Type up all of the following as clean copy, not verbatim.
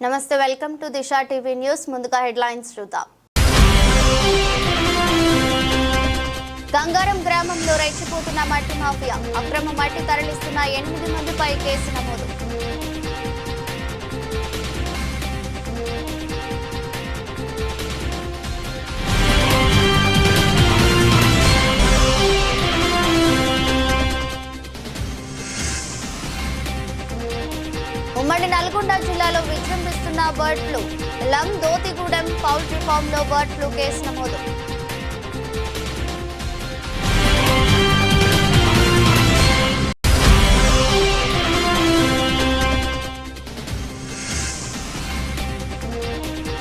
నమస్తే, welcome to Disha TV news. ముందుగా headlines చూద్దాం. గంగారం గ్రామంలో రెచ్చిపోతున్న మట్టి మాఫియా. అక్రమ మట్టి తరలిస్తున్న 8 మందిపై కేసు నమోదు. ఉమ్మడి నల్గొండ జిల్లాలో విజృంభిస్తున్న bird flu. Dothigudem poultry farm లో బర్డ్ ఫ్లూ కేసు నమోదు.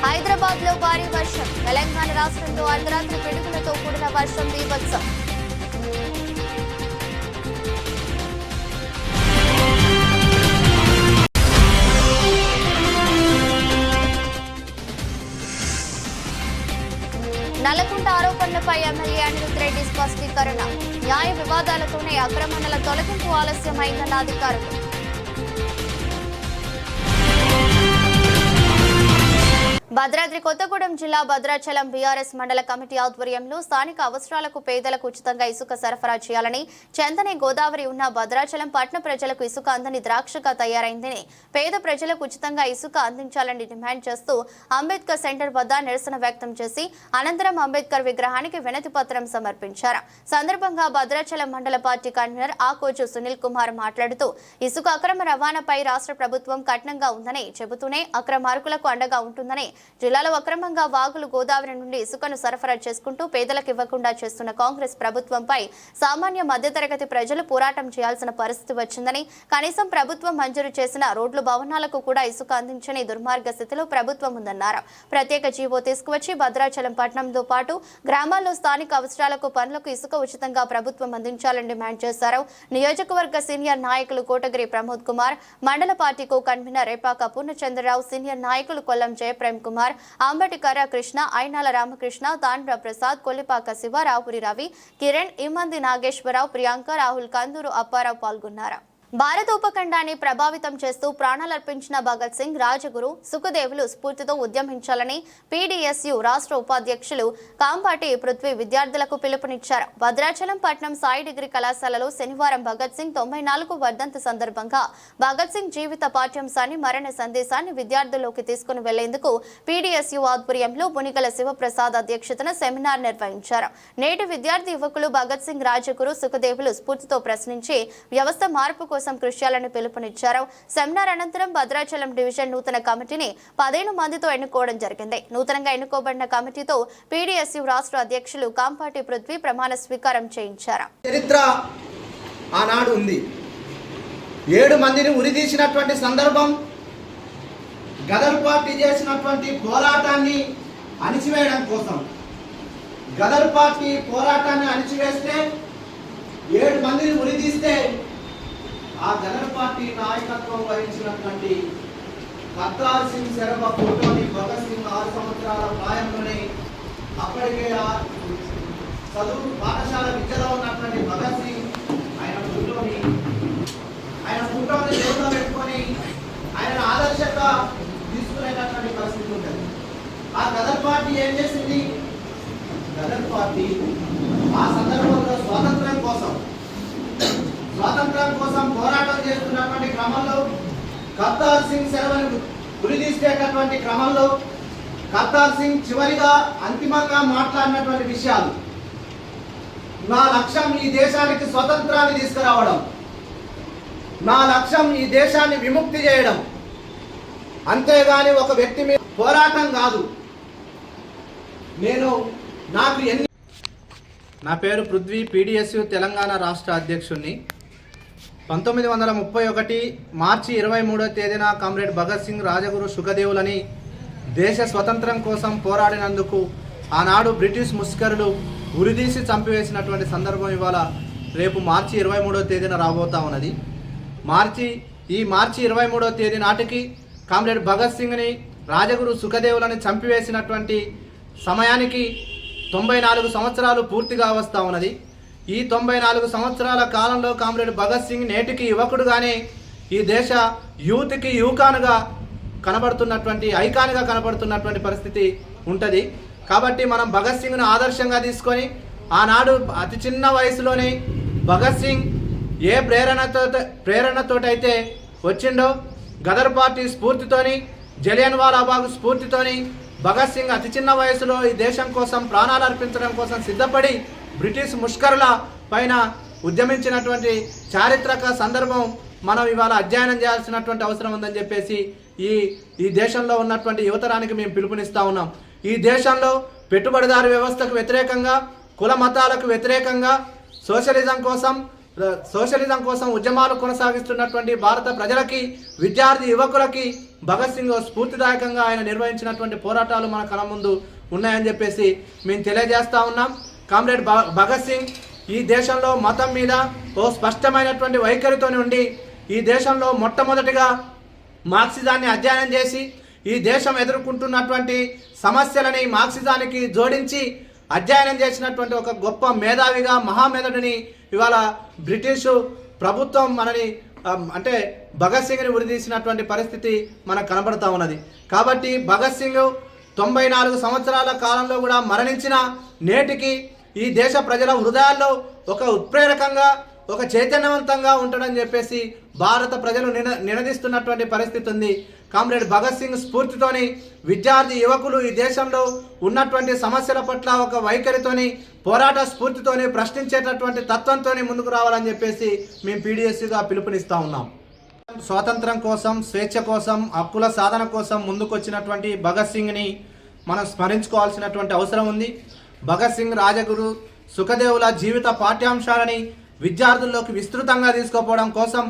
హైదరాబాద్ లో భారీ వర్షం. తెలంగాణ రాష్ట్రంలో అర్ధరాత్రి పిడుగులతో కూడిన వర్షం బీభత్సం. నల్లకుంట ఆరోపణలపై ఎమ్మెల్యే అనిరుద్ రెడ్డి స్పష్టీకరణ. న్యాయ వివాదాలతోనే ఆక్రమణల తొలగింపు ఆలస్యమైందన్న అధికారులు. భద్రాద్రి కొత్తగూడెం జిల్లా భద్రాచలం బీఆర్ఎస్ మండల కమిటీ ఆధ్వర్యంలో స్థానిక అవసరాలకు పేదలకు ఉచితంగా ఇసుక సరఫరా చేయాలని, చెంతనే గోదావరి ఉన్న భద్రాచలం పట్టణ ప్రజలకు ఇసుక అందని ద్రాక్షగా తయారైందని, పేద ప్రజలకు ఉచితంగా ఇసుక అందించాలని డిమాండ్ చేస్తూ అంబేద్కర్ సెంటర్ వద్ద నిరసన వ్యక్తం చేసి అనంతరం అంబేద్కర్ విగ్రహానికి వినతి పత్రం సమర్పించారు. సందర్భంగా భద్రాచలం మండల పార్టీ కన్వీనర్ ఆకోజు సునీల్ కుమార్ మాట్లాడుతూ ఇసుక అక్రమ రవాణాపై రాష్ట్ర ప్రభుత్వం కఠినంగా ఉందని చెబుతూనే అక్రమార్కులకు అండగా ఉంటుందని, జిల్లాలో అక్రమంగా వాగులు గోదావరి నుండి ఇసుకను సరఫరా చేసుకుంటూ పేదలకు ఇవ్వకుండా చేస్తున్న కాంగ్రెస్ ప్రభుత్వంపై సామాన్య మధ్యతరగతి ప్రజలు పోరాటం చేయాల్సిన పరిస్థితి వచ్చిందని, కనీసం ప్రభుత్వం మంజూరు చేసిన రోడ్లు భవనాలకు కూడా ఇసుక అందించని దుర్మార్గ స్థితిలో ప్రభుత్వం ఉందన్నారు. ప్రత్యేక జీవో తీసుకువచ్చి భద్రాచలం పట్టణంతో పాటు గ్రామాల్లో స్థానిక అవసరాలకు పనులకు ఇసుక ఉచితంగా ప్రభుత్వం అందించాలని డిమాండ్ చేశారు. నియోజకవర్గ సీనియర్ నాయకులు కోటగిరి ప్రమోద్ కుమార్, మండల పార్టీకు కన్వీనర్ రేపాక పూర్ణచంద్రరావు, సీనియర్ నాయకులు కొల్లం జయప్రేమ్ కుమార్, అంబటికర కృష్ణ, ఐనాల రామకృష్ణ, తాండ్ర ప్రసాద్, కొల్లిపాక శివ, రావుపురి రవి, కిరణ్, ఇమ్మంది నాగేశ్వరరావు, ప్రియాంక, రాహుల్, కందూరు అప్పారావు పాల్గొన్నారు. భారత ఉపఖండాన్ని ప్రభావితం చేస్తూ ప్రాణాలర్పించిన భగత్ సింగ్, రాజగురు, సుఖదేవులు స్ఫూర్తితో ఉద్యమించాలని పీడీఎస్యు రాష్ట్ర ఉపాధ్యక్షులు కాంపాటి పృథ్వీ విద్యార్థులకు పిలుపునిచ్చారు. భద్రాచలం పట్నం సాయి డిగ్రీ కళాశాలలో శనివారం భగత్ సింగ్ 94వ వర్ధంతి సందర్భంగా భగత్ సింగ్ జీవిత పాఠ్యాంశాన్ని, మరణ సందేశాన్ని విద్యార్థుల్లోకి తీసుకుని వెళ్లేందుకు పీడీఎస్యు ఆధ్వర్యంలో బునిగల శివప్రసాద్ అధ్యక్షతన సెమినార్ నిర్వహించారు. నేటి విద్యార్థి యువకులు భగత్ సింగ్, రాజగురు, సుఖదేవులు స్ఫూర్తితో ప్రశ్నించి వ్యవస్థ మార్పు కోసం కృషి చేయాలని పిలుపునిచ్చారు. సెమినార్ అనంతరం భద్రాచలం డివిజన్ నూతన కమిటీని 15 మందితో ఎన్నుకోవడం జరిగింది. నూతనంగా ఎన్నుకోబడిన కమిటీతో పీడీఎస్యు రాష్ట్ర అధ్యక్షులు కాంపాటి పృథ్వీ ప్రమాణ స్వీకారం చేయించారు. చరిత్ర ఆనాడు ఉంది. 7 మందిని ఉరిదీసినటువంటి సందర్భం, గదర్ పార్టీ చేసినటువంటి పోరాటాన్ని అణిచివేయడం కోసం. గదర్ పార్టీ పోరాటాన్ని అణిచివేస్తే 7 మందిని ఉరిదీస్తే ఆ గదర్ పార్టీ నాయకత్వం వహించినటువంటి కర్తార్ సింగ్ శరభ ఫోటోని భగత్ సింగ్ 6 సంవత్సరాల ప్రాయంలోనే అప్పటికే చదువు పాఠశాల విద్యలో ఉన్నటువంటి భగత్ సింగ్ ఆయన ఫోటోని దేవులో పెట్టుకొని ఆయన ఆదర్శంగా తీసుకునేటటువంటి పరిస్థితి ఉంటుంది. ఆ గదర్ పార్టీ ఏం చేసింది? గదర్ పార్టీ ఆ సందర్భంలో స్వాతంత్రం కోసం పోరాటం చేస్తున్నటువంటి క్రమంలో కర్తార్ సింగ్ శరవను ఉరిదీసేటటువంటి క్రమంలో కర్తార్ సింగ్ చివరిగా అంతిమంగా మాట్లాడినటువంటి విషయాలు, నా లక్ష్యం ఈ దేశానికి స్వతంత్రాన్ని తీసుకురావడం, నా లక్ష్యం ఈ దేశాన్ని విముక్తి చేయడం, అంతేగాని ఒక వ్యక్తి మీద పోరాటం కాదు. నా పేరు పృథ్వీ, పీడీఎస్యు తెలంగాణ రాష్ట్ర అధ్యక్షుడిని. 1931 మార్చి 23వ తేదీన కామ్రేడ్ భగత్ సింగ్, రాజగురు, సుఖదేవులని దేశ స్వతంత్రం కోసం పోరాడినందుకు ఆనాడు బ్రిటిష్ ముష్కరులు ఉరిదీసి చంపివేసినటువంటి సందర్భం ఇవాళ రేపు మార్చి 23వ తేదీన రాబోతా ఉన్నది. మార్చి 23వ తేదీ నాటికి కామ్రేడ్ భగత్ సింగ్ని, రాజగురు, సుఖదేవులని చంపివేసినటువంటి సమయానికి 94 సంవత్సరాలు పూర్తిగా వస్తూ ఉన్నది. ఈ 94 సంవత్సరాల కాలంలో కామ్రేడ్ భగత్ సింగ్ నేటికి యువకుడుగానే ఈ దేశ యూత్కి యువకానుగా కనబడుతున్నటువంటి ఐకాన్గా కనబడుతున్నటువంటి పరిస్థితి ఉంటుంది. కాబట్టి మనం భగత్ సింగ్ను ఆదర్శంగా తీసుకొని ఆనాడు అతి చిన్న వయసులోనే భగత్ సింగ్ ఏ ప్రేరణతోటైతే వచ్చిండో గదర్ పార్టీ స్ఫూర్తితోని, జలియన్ వాలాబాగ్ స్ఫూర్తితోని భగత్ సింగ్ అతి చిన్న వయసులో ఈ దేశం కోసం ప్రాణాలు అర్పించడం కోసం సిద్ధపడి బ్రిటిష్ ముష్కరుల పైన ఉద్యమించినటువంటి చారిత్రక సందర్భం మనం ఇవాళ అధ్యయనం చేయాల్సినటువంటి అవసరం ఉందని చెప్పేసి ఈ దేశంలో ఉన్నటువంటి యువతరానికి మేము పిలుపునిస్తూ ఉన్నాం. ఈ దేశంలో పెట్టుబడిదారు వ్యవస్థకు వ్యతిరేకంగా, కుల మతాలకు వ్యతిరేకంగా సోషలిజం కోసం ఉద్యమాలు కొనసాగిస్తున్నటువంటి భారత ప్రజలకి, విద్యార్థి యువకులకి భగత్ సింగ్ స్ఫూర్తిదాయకంగా ఆయన నిర్వహించినటువంటి పోరాటాలు మన కళ్ళ ముందు ఉన్నాయని చెప్పేసి మేము తెలియజేస్తా ఉన్నాం. కామ్రేడ్ భగత్ సింగ్ ఈ దేశంలో మతం మీద ఓ స్పష్టమైనటువంటి వైఖరితో ఉండి ఈ దేశంలో మొట్టమొదటిగా మార్క్సిజాన్ని అధ్యయనం చేసి ఈ దేశం ఎదుర్కొంటున్నటువంటి సమస్యలని మార్క్సిజానికి జోడించి అధ్యయనం చేసినటువంటి ఒక గొప్ప మేధావిగా, మహామేధుడిని ఇవాళ బ్రిటిషు ప్రభుత్వం మనని అంటే భగత్ సింగ్ని ఉరిదీసినటువంటి పరిస్థితి మనకు కనబడుతూ ఉన్నది. కాబట్టి భగత్ సింగ్ 94 సంవత్సరాల కాలంలో కూడా మరణించిన నేటికి ఈ దేశ ప్రజల హృదయాల్లో ఒక ఉత్ప్రేరకంగా, ఒక చైతన్యవంతంగా ఉంటాడని చెప్పేసి భారత ప్రజలు నినదిస్తున్నటువంటి పరిస్థితి ఉంది. కామ్రేడ్ భగత్ సింగ్ స్ఫూర్తితోని విద్యార్థి యువకులు ఈ దేశంలో ఉన్నటువంటి సమస్యల పట్ల ఒక వైఖరితోని, పోరాట స్ఫూర్తితోని, ప్రశ్నించేటటువంటి తత్వంతోని ముందుకు రావాలని చెప్పేసి మేము పీడిఎస్సీగా పిలుపునిస్తూ ఉన్నాం. స్వాతంత్రం కోసం, స్వేచ్ఛ కోసం, హక్కుల సాధన కోసం ముందుకొచ్చినటువంటి భగత్ సింగ్ని మనం స్మరించుకోవాల్సినటువంటి అవసరం ఉంది. భగత్ సింగ్, రాజగురు, సుఖదేవుల జీవిత పాఠ్యాంశాలని విద్యార్థుల్లోకి విస్తృతంగా తీసుకుపోవడం కోసం,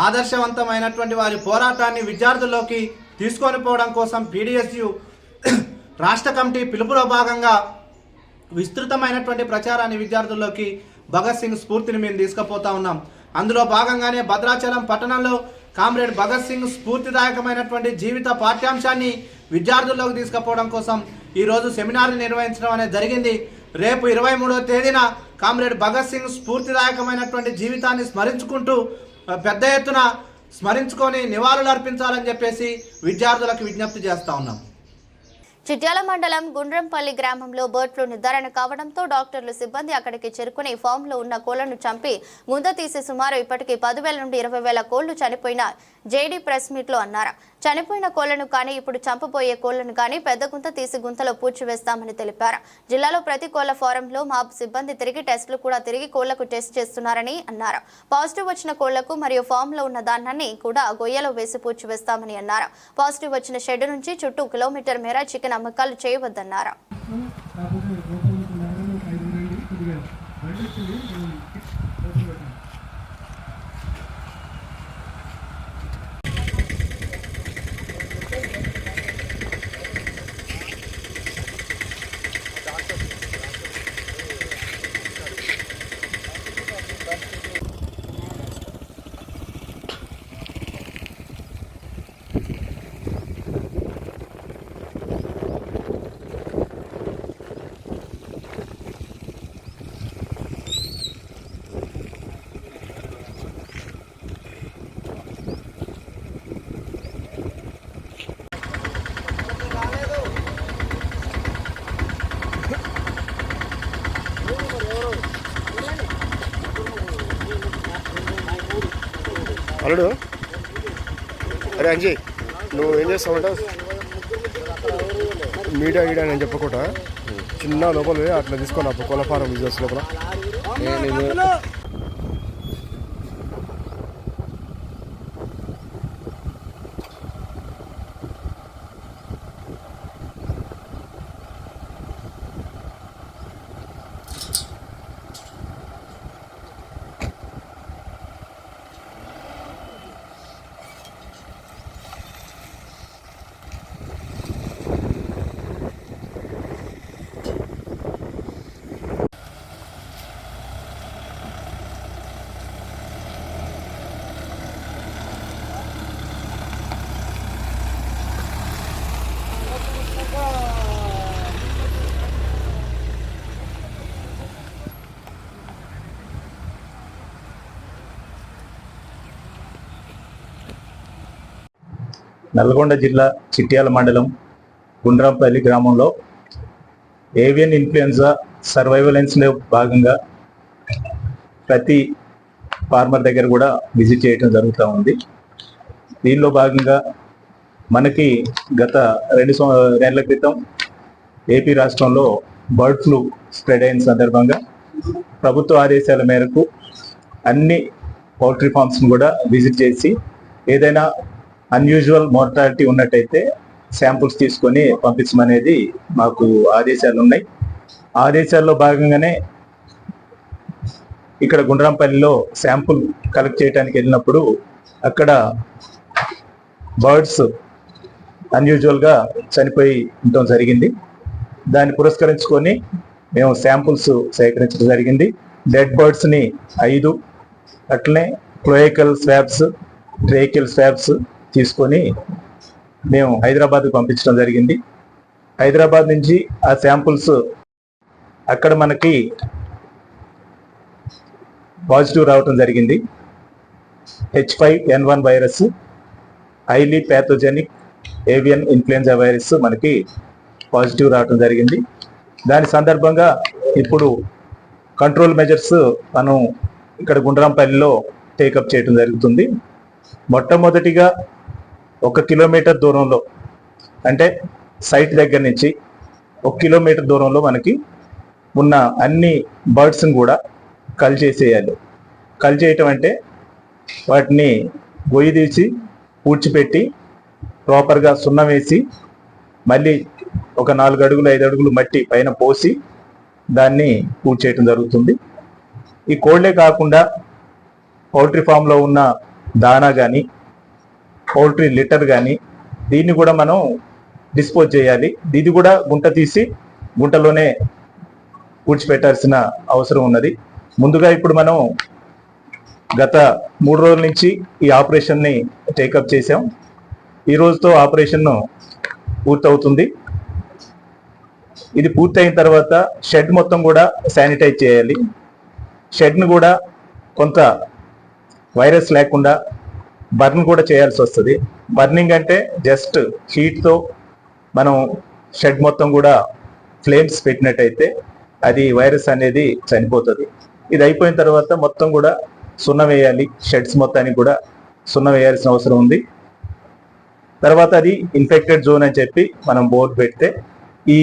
ఆదర్శవంతమైనటువంటి వారి పోరాటాన్ని విద్యార్థుల్లోకి తీసుకొని పోవడం కోసం పీడిఎస్యు రాష్ట్ర కమిటీ పిలుపులో భాగంగా విస్తృతమైనటువంటి ప్రచారాన్ని విద్యార్థుల్లోకి భగత్ సింగ్ స్ఫూర్తిని మేము తీసుకుపోతా ఉన్నాం. అందులో భాగంగానే భద్రాచలం పట్టణంలో కామ్రేడ్ భగత్ సింగ్ స్ఫూర్తిదాయకమైనటువంటి జీవిత పాఠ్యాంశాన్ని విద్యార్థుల్లోకి తీసుకుపోవడం కోసం ఈరోజు సెమినార్ని నిర్వహించడం అనేది జరిగింది. రేపు 23వ తేదీన కామ్రేడ్ భగత్ సింగ్ స్ఫూర్తిదాయకమైనటువంటి జీవితాన్ని స్మరించుకుంటూ పెద్ద ఎత్తున స్మరించుకొని నివాళులు అర్పించాలని చెప్పేసి విద్యార్థులకు విజ్ఞప్తి చేస్తా ఉన్నాం. చిట్యాల మండలం గుండ్రంపల్లి గ్రామంలో బర్డ్ ఫ్లూ నిర్ధారణ కావడంతో డాక్టర్లు, సిబ్బంది అక్కడికి చేరుకుని ఫామ్లో ఉన్న కోళ్లను చంపి ముంద తీసి సుమారు ఇప్పటికీ 10,000 నుండి 20,000 కోళ్లు చనిపోయిన జేడీ ప్రెస్ మీట్లో అన్నారు. చనిపోయిన కోళ్లను కానీ, ఇప్పుడు చంపబోయే కోళ్లను కానీ పెద్ద గుంత తీసి గుంతలో పూడ్చివేస్తామని తెలిపారు. జిల్లాలో ప్రతి కోళ్ల ఫారంలో మా సిబ్బంది తిరిగి టెస్టులు కూడా తిరిగి కోళ్లకు టెస్ట్ చేస్తున్నారని అన్నారు. పాజిటివ్ వచ్చిన కోళ్లకు మరియు ఫామ్లో ఉన్న దాన్ని కూడా గొయ్యలో వేసి పూడ్చివేస్తామని అన్నారు. పాజిటివ్ వచ్చిన షెడ్ నుంచి చుట్టూ కిలోమీటర్ మేర చికెన్ అమ్మకాలు చేయవద్దన్నారు. అల్లుడు, అరే అంజీ, నువ్వు ఏం చేస్తావంట మీడియా గీడా అని చెప్పకుండా చిన్న లోపల అట్లా తీసుకొని కోళ్ళ ఫారం బిజినెస్ లోపల నల్గొండ జిల్లా చిట్యాల మండలం గుండ్రాంపల్లి గ్రామంలో ఏవియన్ ఇన్ఫ్లుయెన్జా సర్వైవలెన్స్లో భాగంగా ప్రతి ఫార్మర్ దగ్గర కూడా విజిట్ చేయడం జరుగుతూ ఉంది. దీనిలో భాగంగా మనకి గత 2 నెలల క్రితం ఏపీ రాష్ట్రంలో బర్డ్ ఫ్లూ స్ప్రెడ్ అయిన సందర్భంగా ప్రభుత్వ ఆదేశాల మేరకు అన్ని పౌల్ట్రీ ఫార్మ్స్ని కూడా విజిట్ చేసి ఏదైనా అన్యూజువల్ మోర్టాలిటీ ఉన్నట్టయితే శాంపుల్స్ తీసుకొని పంపించమనేది మాకు ఆదేశాలు ఉన్నాయి. ఆదేశాల్లో భాగంగానే ఇక్కడ గుండ్రాంపల్లిలో శాంపుల్ కలెక్ట్ చేయడానికి వెళ్ళినప్పుడు అక్కడ బర్డ్స్ అన్యూజువల్గా చనిపోయి ఉండటం జరిగింది. దాన్ని పురస్కరించుకొని మేము శాంపుల్స్ సేకరించడం జరిగింది. డెడ్ బర్డ్స్ని 5, అట్లనే క్లోయికల్ స్వాబ్స్, ట్రేకియల్ స్వాబ్స్ తీసుకొని మేము హైదరాబాద్కు పంపించడం జరిగింది. హైదరాబాద్ నుంచి ఆ శాంపుల్స్ అక్కడ మనకి పాజిటివ్ రావటం జరిగింది. H5N1 virus, highly pathogenic avian influenza virus మనకి పాజిటివ్ రావటం జరిగింది. దాని సందర్భంగా ఇప్పుడు కంట్రోల్ మెజర్స్ మనం ఇక్కడ గుండ్రాంపల్లిలో టేకప్ చేయడం జరుగుతుంది. మొట్టమొదటిగా 1 కిలోమీటర్ దూరంలో, అంటే సైట్ దగ్గర నుంచి 1 కిలోమీటర్ దూరంలో మనకి ఉన్న అన్ని బర్డ్స్ని కూడా కల్ చేసేయాలి. కల్ చేయటం అంటే వాటిని గొయ్యి తీసి పూడ్చిపెట్టి ప్రాపర్గా సున్నం వేసి మళ్ళీ ఒక 4 అడుగులు 5 అడుగులు మట్టి పైన పోసి దాన్ని పూడ్చి చేయటం జరుగుతుంది. ఈ కోళ్లే కాకుండా పౌల్ట్రీ ఫామ్లో ఉన్న దానా కానీ పౌల్ట్రీ లిటర్ కానీ దీన్ని కూడా మనం డిస్పోజ్ చేయాలి. ఇది కూడా గుంట తీసి గుంటలోనే పూడ్చిపెట్టాల్సిన అవసరం ఉన్నది. ముందుగా ఇప్పుడు మనం గత 3 రోజుల నుంచి ఈ ఆపరేషన్ని టేకప్ చేసాం. ఈ రోజుతో ఆపరేషన్ పూర్తవుతుంది. ఇది పూర్తయిన తర్వాత షెడ్ మొత్తం కూడా శానిటైజ్ చేయాలి. షెడ్ను కూడా కొంత వైరస్ లేకుండా బర్న్ కూడా చేయాల్సి వస్తుంది. బర్నింగ్ అంటే జస్ట్ హీట్తో మనం షెడ్ మొత్తం కూడా ఫ్లేమ్స్ పెట్టినట్టయితే అది వైరస్ అనేది చనిపోతుంది. ఇది అయిపోయిన తర్వాత మొత్తం కూడా సున్నం వేయాలి. షెడ్స్ మొత్తానికి కూడా సున్నం వేయాల్సిన అవసరం ఉంది. తర్వాత అది ఇన్ఫెక్టెడ్ జోన్ అని చెప్పి మనం బోర్డు పెడితే ఈ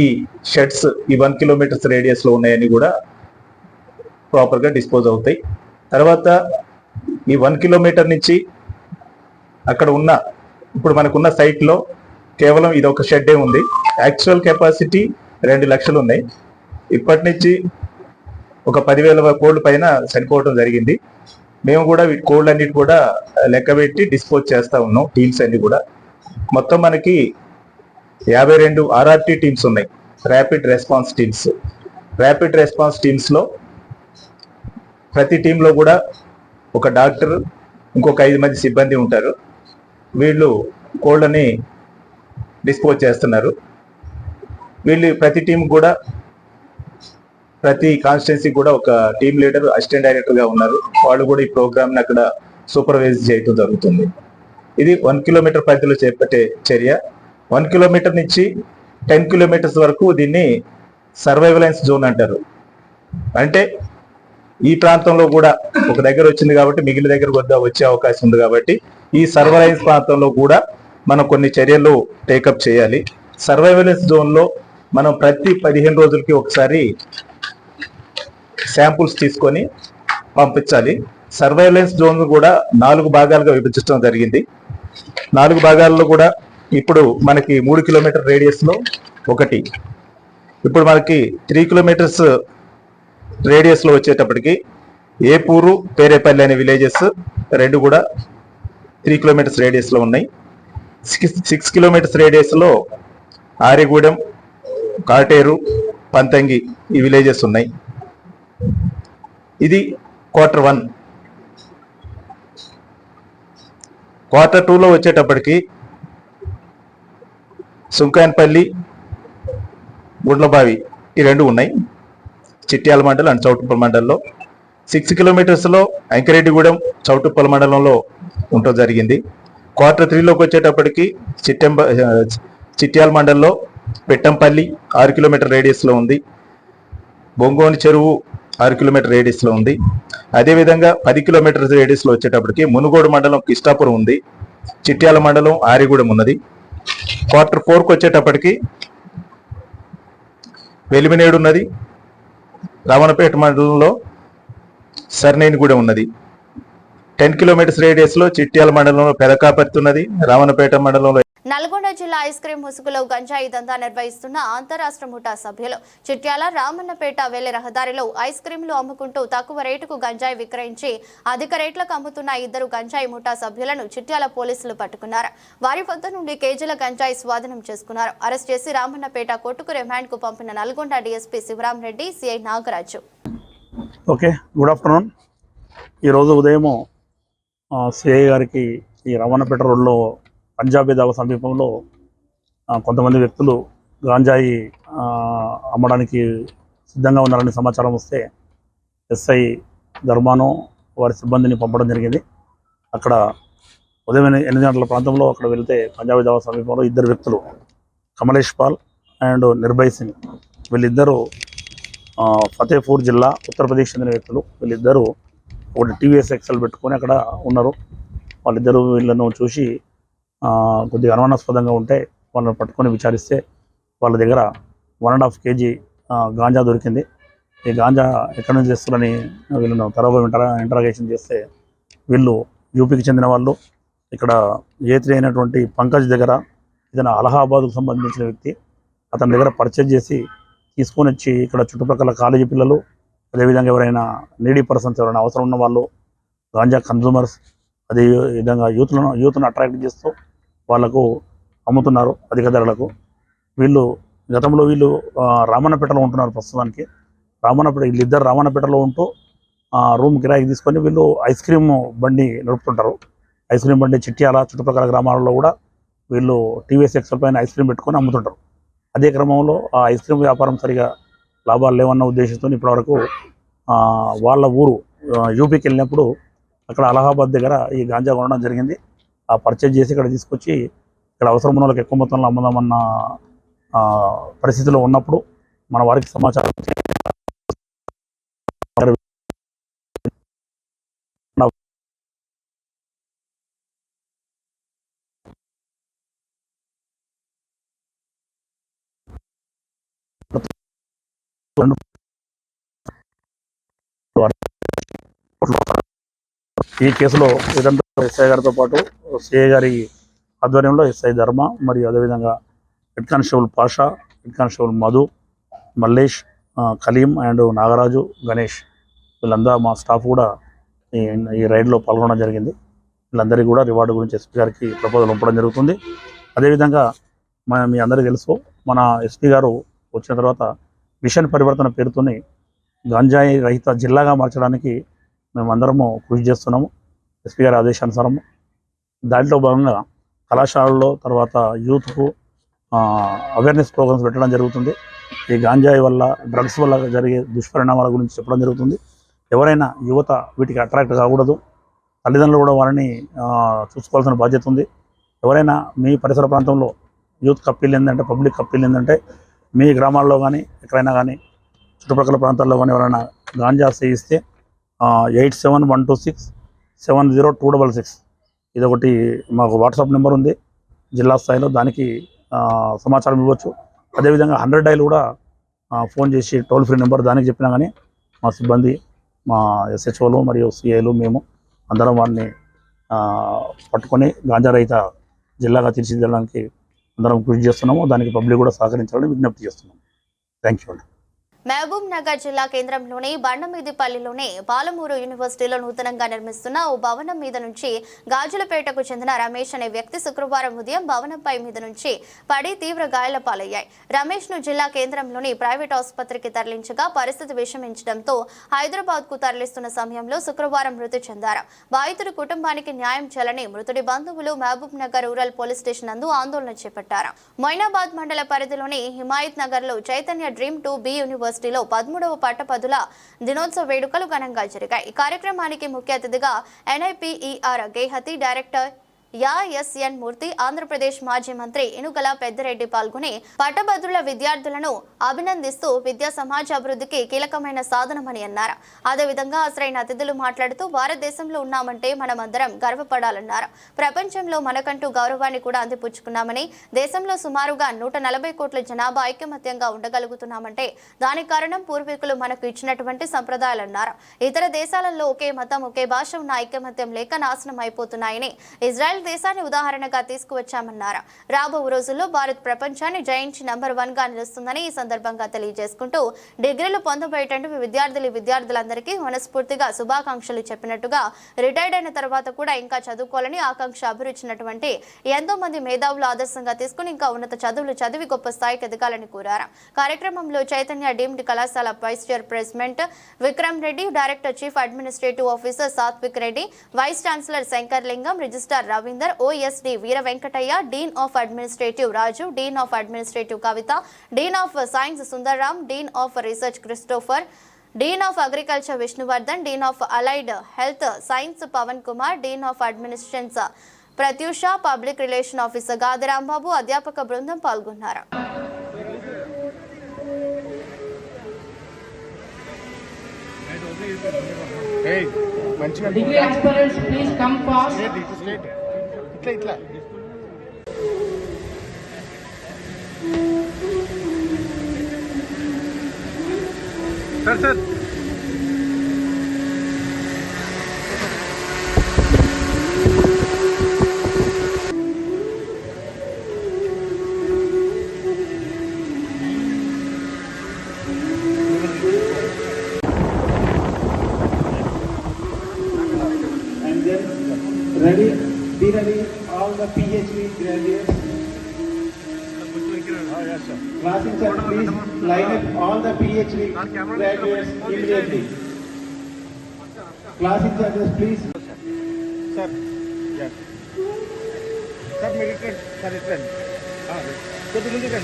షెడ్స్ ఈ 1 కిలోమీటర్స్ రేడియస్లో ఉన్నాయని కూడా ప్రాపర్గా డిస్పోజ్ అవుతాయి. తర్వాత ఈ 1 కిలోమీటర్ నుంచి అక్కడ ఉన్న ఇప్పుడు మనకున్న సైట్లో కేవలం ఇది ఒక షెడ్డే ఉంది. యాక్చువల్ కెపాసిటీ 2 లక్షలు ఉన్నాయి. ఇప్పటి నుంచి ఒక 10,000 కోళ్ళు పైన చనిపోవడం జరిగింది. మేము కూడా వీటి కోళ్ళన్నిటి కూడా లెక్కబెట్టి డిస్పోజ్ చేస్తూ ఉన్నాం. టీమ్స్ అన్ని కూడా మొత్తం మనకి 52 RRT టీమ్స్ ఉన్నాయి, rapid response teams. Rapid response టీమ్స్లో ప్రతి టీంలో కూడా ఒక డాక్టర్, ఇంకొక 5 మంది సిబ్బంది ఉంటారు. వీళ్ళు కోళ్ళని డిస్పోజ్ చేస్తున్నారు. వీళ్ళు ప్రతి టీం కూడా ప్రతి కాన్స్టిట్యున్సీ కూడా ఒక టీమ్ లీడర్, అసిస్టెంట్ డైరెక్టర్గా ఉన్నారు. వాళ్ళు కూడా ఈ ప్రోగ్రామ్ని అక్కడ సూపర్వైజ్ చేయడం జరుగుతుంది. ఇది 1 కిలోమీటర్ పరిధిలో చేపట్టే చర్య. 1 కిలోమీటర్ నుంచి 10 కిలోమీటర్స్ వరకు దీన్ని సర్వైవలెన్స్ జోన్ అంటారు. అంటే ఈ ప్రాంతంలో కూడా ఒక దగ్గర వచ్చింది కాబట్టి మిగిలిన దగ్గర వచ్చే అవకాశం ఉంది. కాబట్టి ఈ సర్వైవలెన్స్ ప్రాంతంలో కూడా మనం కొన్ని చర్యలు టేకప్ చేయాలి. సర్వైవలెన్స్ జోన్లో మనం ప్రతి 15 రోజులకి ఒకసారి శాంపుల్స్ తీసుకొని పంపించాలి. సర్వైలెన్స్ జోన్ కూడా 4 భాగాలుగా విభజించడం జరిగింది. 4 భాగాల్లో కూడా ఇప్పుడు మనకి 3 కిలోమీటర్ రేడియస్లో ఒకటి, ఇప్పుడు మనకి 3 కిలోమీటర్స్ రేడియస్లో వచ్చేటప్పటికి ఏపూరు, పేరేపల్లి అనే విలేజెస్ 2 కూడా 3 కిలోమీటర్స్ రేడియస్లో ఉన్నాయి. 6 కిలోమీటర్స్ రేడియస్లో ఆరిగూడెం, కాటేరు, పంతంగి ఈ విలేజెస్ ఉన్నాయి. ఇది క్వార్టర్ 1. క్వార్టర్ 2లో వచ్చేటప్పటికి సుంకాయనపల్లి, గుండ్లబావి ఈ 2 ఉన్నాయి, చిట్యాల మండలం అండ్ చౌటుప్పల్ మండలంలో. 6 కిలోమీటర్స్లో అంకిరెడ్డిగూడెం, చౌటుప్పల్ మండలంలో ఉండటం జరిగింది. Q3లోకి వచ్చేటప్పటికి చిట్యాల మండలంలో పెట్టంపల్లి 6 కిలోమీటర్ రేడియస్లో ఉంది. బొంగోని చెరువు 6 కిలోమీటర్ రేడియస్లో ఉంది. అదేవిధంగా 10 కిలోమీటర్స్ రేడియస్లో వచ్చేటప్పటికి మునుగోడు మండలం కిష్టాపురం ఉంది. చిట్యాల మండలం ఆరిగూడెం ఉన్నది. Q4కు వచ్చేటప్పటికి వెలిమినేడు ఉన్నది. రావణపేట మండలంలో సర్నేనిగూడెం ఉన్నది. 10 కిలోమీటర్స్ రేడియస్లో చిట్యాల మండలంలో పెదకాపర్తి ఉన్నది. రావణపేట మండలంలో నల్గొండ జిల్లా ఐస్ క్రీం ముసుగులో గంజాయి దందా నిర్వహిస్తున్న అంతరాష్ట్ర ముఠా సభ్యులు చిట్యాల రామన్నపేట వెళ్లే రహదారిలో ఐస్ క్రీంలు అమ్ముకుంటూ తక్కువ రేటుకు గంజాయి విక్రయించి అధిక రేట్లకు అమ్ముతున్న 2 గంజాయి ముఠా సభ్యులను చిట్యాల పోలీసులు పట్టుకున్నారు. వారి వద్ద నుండి కేజీల గంజాయి స్వాధీనం చేసుకున్నారు. అరెస్ట్ చేసి రామన్నపేట కోర్టుకు రిమాండ్ కు పంపిన Nalgonda DSP Sivaram Reddy, CI Nagaraju. Okay, good afternoon. ఈరోజు ఉదయం సిఐ గారికి ఈ రామన్నపేట రోడ్లో పంజాబీ దాబా సమీపంలో కొంతమంది వ్యక్తులు గాంజాయి అమ్మడానికి సిద్ధంగా ఉన్నారని సమాచారం వస్తే ఎస్ఐ ధర్మాను వారి సిబ్బందిని పంపడం జరిగింది. అక్కడ ఉదయం 8 గంటల ప్రాంతంలో అక్కడ వెళ్తే పంజాబీ దాబా సమీపంలో 2 వ్యక్తులు కమలేష్ పాల్ అండ్ నిర్భయ్ సింగ్, వీళ్ళిద్దరూ ఫతేపూర్ జిల్లా ఉత్తరప్రదేశ్ చెందిన వ్యక్తులు. వీళ్ళిద్దరూ ఒకటి టీవీఎస్ ఎక్సెల్ పెట్టుకొని అక్కడ ఉన్నారు. వాళ్ళిద్దరూ వీళ్ళను చూసి కొద్దిగా అనుమానాస్పదంగా ఉంటే వాళ్ళని పట్టుకొని విచారిస్తే వాళ్ళ దగ్గర 1.5 kg గాంజా దొరికింది. ఈ గాంజా ఎక్కడి నుంచి తెస్తున్నారని వీళ్ళను తరగా ఇంటరాగేషన్ చేస్తే వీళ్ళు యూపీకి చెందిన వాళ్ళు. ఇక్కడ A3 అయినటువంటి పంకజ్ దగ్గర ఇతను అలహాబాద్కు సంబంధించిన వ్యక్తి. అతని దగ్గర పర్చేజ్ చేసి తీసుకొని వచ్చి ఇక్కడ చుట్టుపక్కల కాలేజీ పిల్లలు, అదేవిధంగా ఎవరైనా నీడీ పర్సన్స్, ఎవరైనా అవసరం ఉన్న వాళ్ళు, గాంజా కన్జ్యూమర్స్, అదే విధంగా యూత్ను అట్రాక్ట్ చేస్తూ వాళ్లకు అమ్ముతున్నారు అధిక ధరలకు. వీళ్ళు గతంలో రామన్నపేటలో ఉంటున్నారు. ప్రస్తుతానికి వీళ్ళిద్దరు రామన్నపేటలో ఉంటూ రూమ్ కిరాయికి తీసుకొని వీళ్ళు ఐస్ క్రీమ్ బండి నడుపుతుంటారు. ఐస్ క్రీమ్ బండి చిట్యాల చుట్టుపక్కల గ్రామాలలో కూడా వీళ్ళు టీవీఎస్ ఎక్సెల్ పైన ఐస్ క్రీమ్ పెట్టుకొని అమ్ముతుంటారు. అదే క్రమంలో ఆ ఐస్ క్రీమ్ వ్యాపారం సరిగా లాభాలు లేవన్న ఉద్దేశంతో ఇప్పటివరకు వాళ్ళ ఊరు యూపీకి వెళ్ళినప్పుడు అక్కడ అలహాబాద్ దగ్గర ఈ గాంజా కొనడం జరిగింది. ఆ పర్చేజ్ చేసి ఇక్కడ తీసుకొచ్చి ఇక్కడ అవసరం ఉన్న వాళ్ళకి ఎక్కువ మొత్తంలో అమ్ముదామన్న పరిస్థితిలో ఉన్నప్పుడు మన వారికి సమాచారం ఈ కేసులో ఇదంతా ఎస్ఐ గారితో పాటు సిఐ గారి ఆధ్వర్యంలో ఎస్ఐ ధర్మ మరియు అదేవిధంగా head constable Pasha, head constable Madhu, Mallesh, Kaleem and Nagaraju, Ganesh, వీళ్ళందరూ మా స్టాఫ్ కూడా ఈ రైడ్లో పాల్గొనడం జరిగింది. వీళ్ళందరికీ కూడా రివార్డు గురించి ఎస్పీ గారికి ప్రపోజల్ పంపడం జరుగుతుంది. అదేవిధంగా మీ అందరికీ తెలుసు, మన ఎస్పీ గారు వచ్చిన తర్వాత మిషన్ పరివర్తన పేరుతోని గంజాయి రహిత జిల్లాగా మార్చడానికి మేమందరము కృషి చేస్తున్నాము ఎస్పీ గారి ఆదేశానుసారము. దాంట్లో భాగంగా కళాశాలల్లో తర్వాత యూత్కు అవేర్నెస్ ప్రోగ్రామ్స్ పెట్టడం జరుగుతుంది. ఈ గాంజాయి వల్ల, డ్రగ్స్ వల్ల జరిగే దుష్పరిణామాల గురించి చెప్పడం జరుగుతుంది. ఎవరైనా యువత వీటికి అట్రాక్ట్ కాకూడదు. తల్లిదండ్రులు కూడా వారిని చూసుకోవాల్సిన బాధ్యత ఉంది. ఎవరైనా మీ పరిసర ప్రాంతంలో యూత్ కప్పిల్ ఏంటంటే, పబ్లిక్ కప్పిల్ ఏంటంటే, మీ గ్రామాల్లో కానీ ఎక్కడైనా కానీ చుట్టుపక్కల ప్రాంతాల్లో కానీ ఎవరైనా గాంజా సేవిస్తే 8712670266 ఇదొకటి మాకు వాట్సాప్ నెంబర్ ఉంది జిల్లా స్థాయిలో, దానికి సమాచారం ఇవ్వచ్చు. అదేవిధంగా 100 డైల్ కూడా ఫోన్ చేసి టోల్ ఫ్రీ నెంబర్, దానికి చెప్పినా కానీ మా సిబ్బంది, మా ఎస్హెచ్ఓలు మరియు సిఐలు మేము అందరం వారిని పట్టుకొని గాంజా రహిత జిల్లాగా తీర్చిదిద్దడానికి అందరం కృషి చేస్తున్నాము. దానికి పబ్లిక్ కూడా సహకరించాలని విజ్ఞప్తి చేస్తున్నాము. థ్యాంక్ యూ అండి. మహబూబ్ నగర్ జిల్లా కేంద్రంలోని బండమీదిపల్లిలోని పాలమూరు యూనివర్సిటీలో నూతనంగా నిర్మిస్తున్న ఓ భవనం మీద నుంచి గాజులపేటకు చెందిన రమేష్ అనే వ్యక్తి శుక్రవారం ఉదయం భవనంపై మీద నుంచి పడి తీవ్ర గాయాల పాలయ్యాయి. రమేష్ ను జిల్లా కేంద్రంలోని ప్రైవేట్ ఆసుపత్రికి తరలించగా పరిస్థితి విషమించడంతో హైదరాబాద్ కు తరలిస్తున్న సమయంలో శుక్రవారం మృతి చెందారు. బాధితుడి కుటుంబానికి న్యాయం చేయాలని మృతుడి బంధువులు Mahabubnagar rural police station నందు ఆందోళన చేపట్టారు. మొయినాబాద్ మండల పరిధిలోని హిమాయత్ నగర్ లో చైతన్య డ్రీమ్ 2B యూనివర్సిటీలో 13వ పట్టపదుల దినోత్సవ వేడుకలు ఘనంగా జరిగాయి. ఈ కార్యక్రమానికి ముఖ్య అతిథిగా NIPER గేహతి డైరెక్టర్ ఎస్ఎన్ మూర్తి, ఆంధ్రప్రదేశ్ మాజీ మంత్రి ఇనుగల పెద్దిరెడ్డి పాల్గొని పట్టభద్రుల విద్యార్థులను అభినందిస్తూ విద్యా సమాజ అభివృద్ధికి కీలకమైన సాధనమని అన్నారు. అదేవిధంగా హాజరైన అతిథులు మాట్లాడుతూ భారతదేశంలో ఉన్నామంటే మనమందరం గర్వపడాలన్నారు. ప్రపంచంలో మనకంటూ గౌరవాన్ని కూడా అందిపుచ్చుకున్నామని, దేశంలో సుమారుగా 140 కోట్ల జనాభా ఐకమత్యంగా ఉండగలుగుతున్నామంటే దానికి కారణం పూర్వీకులు మనకు ఇచ్చినటువంటి సంప్రదాయాలన్నారు. ఇతర దేశాలలో ఒకే మతం, ఒకే భాష ఉన్న ఐకమత్యం లేక నాశనం అయిపోతున్నాయని ఇజ్రాయెల్ దేశాన్ని ఉదాహరణగా తీసుకువచ్చామన్నారు. రాబో రోజుల్లో భారత్ ప్రపంచాన్ని జయించి నంబర్ 1 గా నిలుస్తుందని ఈ సందర్భంగా తెలియజేసుకుంటూ డిగ్రీలు పొందబోయేటటువంటి విద్యార్థులందరికీ మనస్ఫూర్తిగా శుభాకాంక్షలు చెప్పినట్టుగా రిటైర్డ్ అయిన తర్వాత కూడా ఇంకా చదువుకోవాలని ఆకాంక్ష అభిరుచినటువంటి ఎంతో మంది మేధావులు ఆదర్శంగా తీసుకుని ఇంకా ఉన్నత చదువులు చదివి గొప్ప స్థాయికి ఎదగాలని కోరారు. కార్యక్రమంలో చైతన్య డీమ్డ్ కళాశాల vice chair president Vikram Reddy, director chief administrative officer Sathvik Reddy, vice chancellor Shankar Lingam, registrar Ravinder, OSD Veera Venkataiah, dean of administrative Raju, dean of administrative Kavitha, dean of science Sundarram, dean of research Christopher, dean of agriculture Vishnuvardhan, dean of allied health science Pavan Kumar, dean of administrations Pratyusha, public relation officer Gadi Rambabu, అధ్యాపక బృందం పాల్గొన్నారు. Degree aspirants, please come fast. ఇట్లా sir And then ready, be ready, all the PhD graduates. Class in charge, please line up all the PhD graduates immediately. Class in charges, please. Sir sir మీరు ఇక్కడ sir ఇట్లా కొద్ది ముందుగా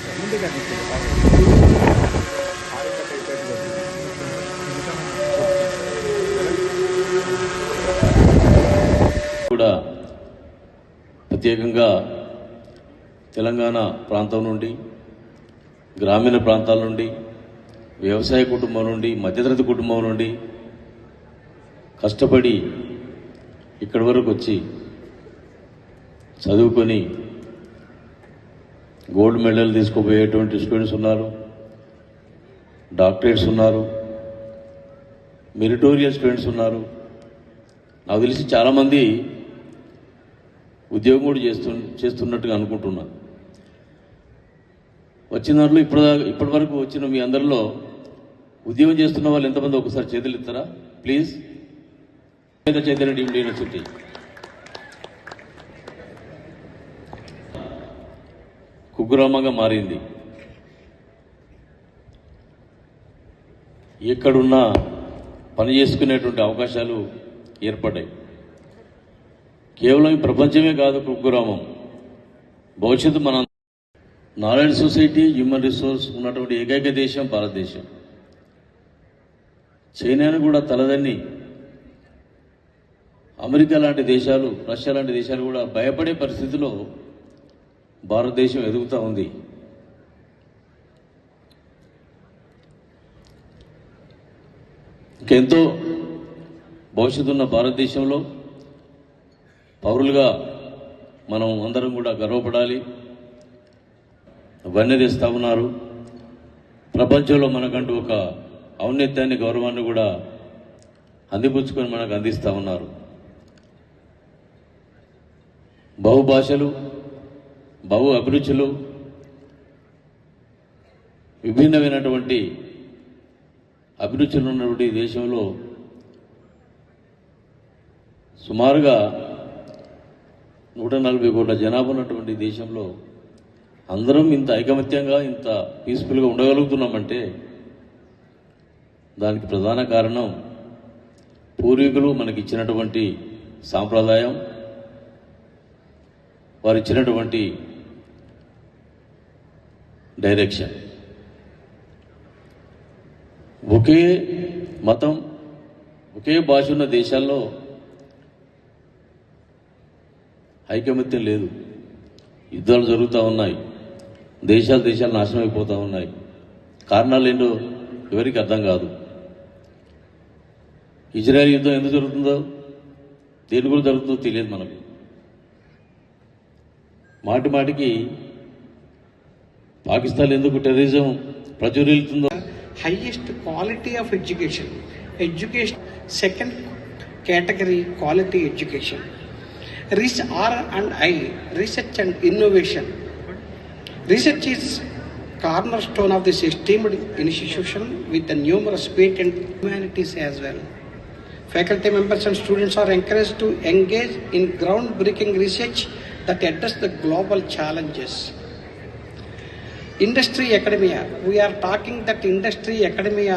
కూడా ప్రత్యేకంగా తెలంగాణ ప్రాంతం నుండి, గ్రామీణ ప్రాంతాల నుండి, వ్యవసాయ కుటుంబం నుండి, మధ్యతరగతి కుటుంబం నుండి కష్టపడి ఇక్కడి వరకు వచ్చి చదువుకొని గోల్డ్ మెడల్ తీసుకుపోయేటువంటి స్టూడెంట్స్ ఉన్నారు, డాక్టరేట్స్ ఉన్నారు, మెరిటోరియల్ స్టూడెంట్స్ ఉన్నారు. నాకు తెలిసి చాలామంది ఉద్యోగం కూడా చేస్తున్నట్టుగా అనుకుంటున్నా. వచ్చిన దాంట్లో ఇప్పటి వరకు వచ్చిన మీ అందరిలో ఉద్యోగం చేస్తున్న వాళ్ళు ఎంతమంది ఒకసారి చేతులు ఇస్తారా ప్లీజ్? చైతన్య డీమ్డ్ యూనివర్సిటీ కుగ్రామంగా మారింది. ఎక్కడున్నా పని చేసుకునేటువంటి అవకాశాలు ఏర్పడ్డాయి. కేవలం ఈ ప్రపంచమే కాదు కుగ్రామం, భవిష్యత్తు మన నాలెడ్జ్ సొసైటీ, హ్యూమన్ రిసోర్స్ ఉన్నటువంటి ఏకైక దేశం భారతదేశం. చైనాను కూడా తలదన్ని అమెరికా లాంటి దేశాలు, రష్యా లాంటి దేశాలు కూడా భయపడే పరిస్థితిలో భారతదేశం ఎదుగుతూ ఉంది. ఇంకెంతో భవిష్యత్తు ఉన్న భారతదేశంలో పౌరులుగా మనం అందరం కూడా గర్వపడాలి. వన్నె తెస్తా ఉన్నారు. ప్రపంచంలో మనకంటూ ఒక ఔన్నత్యాన్ని, గౌరవాన్ని కూడా అందిపుచ్చుకొని మనకు అందిస్తూ ఉన్నారు. బహుభాషలు, బహు అభిరుచులు, విభిన్నమైనటువంటి అభిరుచులు ఉన్నటువంటి దేశంలో సుమారుగా 140 కోట్ల జనాభా ఉన్నటువంటి దేశంలో అందరం ఇంత ఐకమత్యంగా, ఇంత పీస్ఫుల్గా ఉండగలుగుతున్నామంటే దానికి ప్రధాన కారణం పూర్వీకులు మనకి ఇచ్చినటువంటి సాంప్రదాయం, వారు ఇచ్చినటువంటి డైరెక్షన్. ఒకే మతం, ఒకే భాష ఉన్న దేశాల్లో ఐకమత్యం లేదు. యుద్ధాలు జరుగుతూ ఉన్నాయి, దేశాలు నాశనం అయిపోతూ ఉన్నాయి. కారణాలు ఏంటో ఎవరికి అర్థం కాదు. ఇజ్రాయెల్ యుద్ధం ఎందుకు జరుగుతుందో, దేని గురించి జరుగుతుందో తెలియదు మనకు. మాటికి పాకిస్తాన్ ఎందుకు terrorism ప్రచురిస్తుందో. highest quality of education. Second category, quality education. R&I, research and innovation. Research is cornerstone of this esteemed institution with the numerous patent humanities as well. Faculty members and students are encouraged to engage in groundbreaking research that address the global challenges. Industry academia, we are talking that industry academia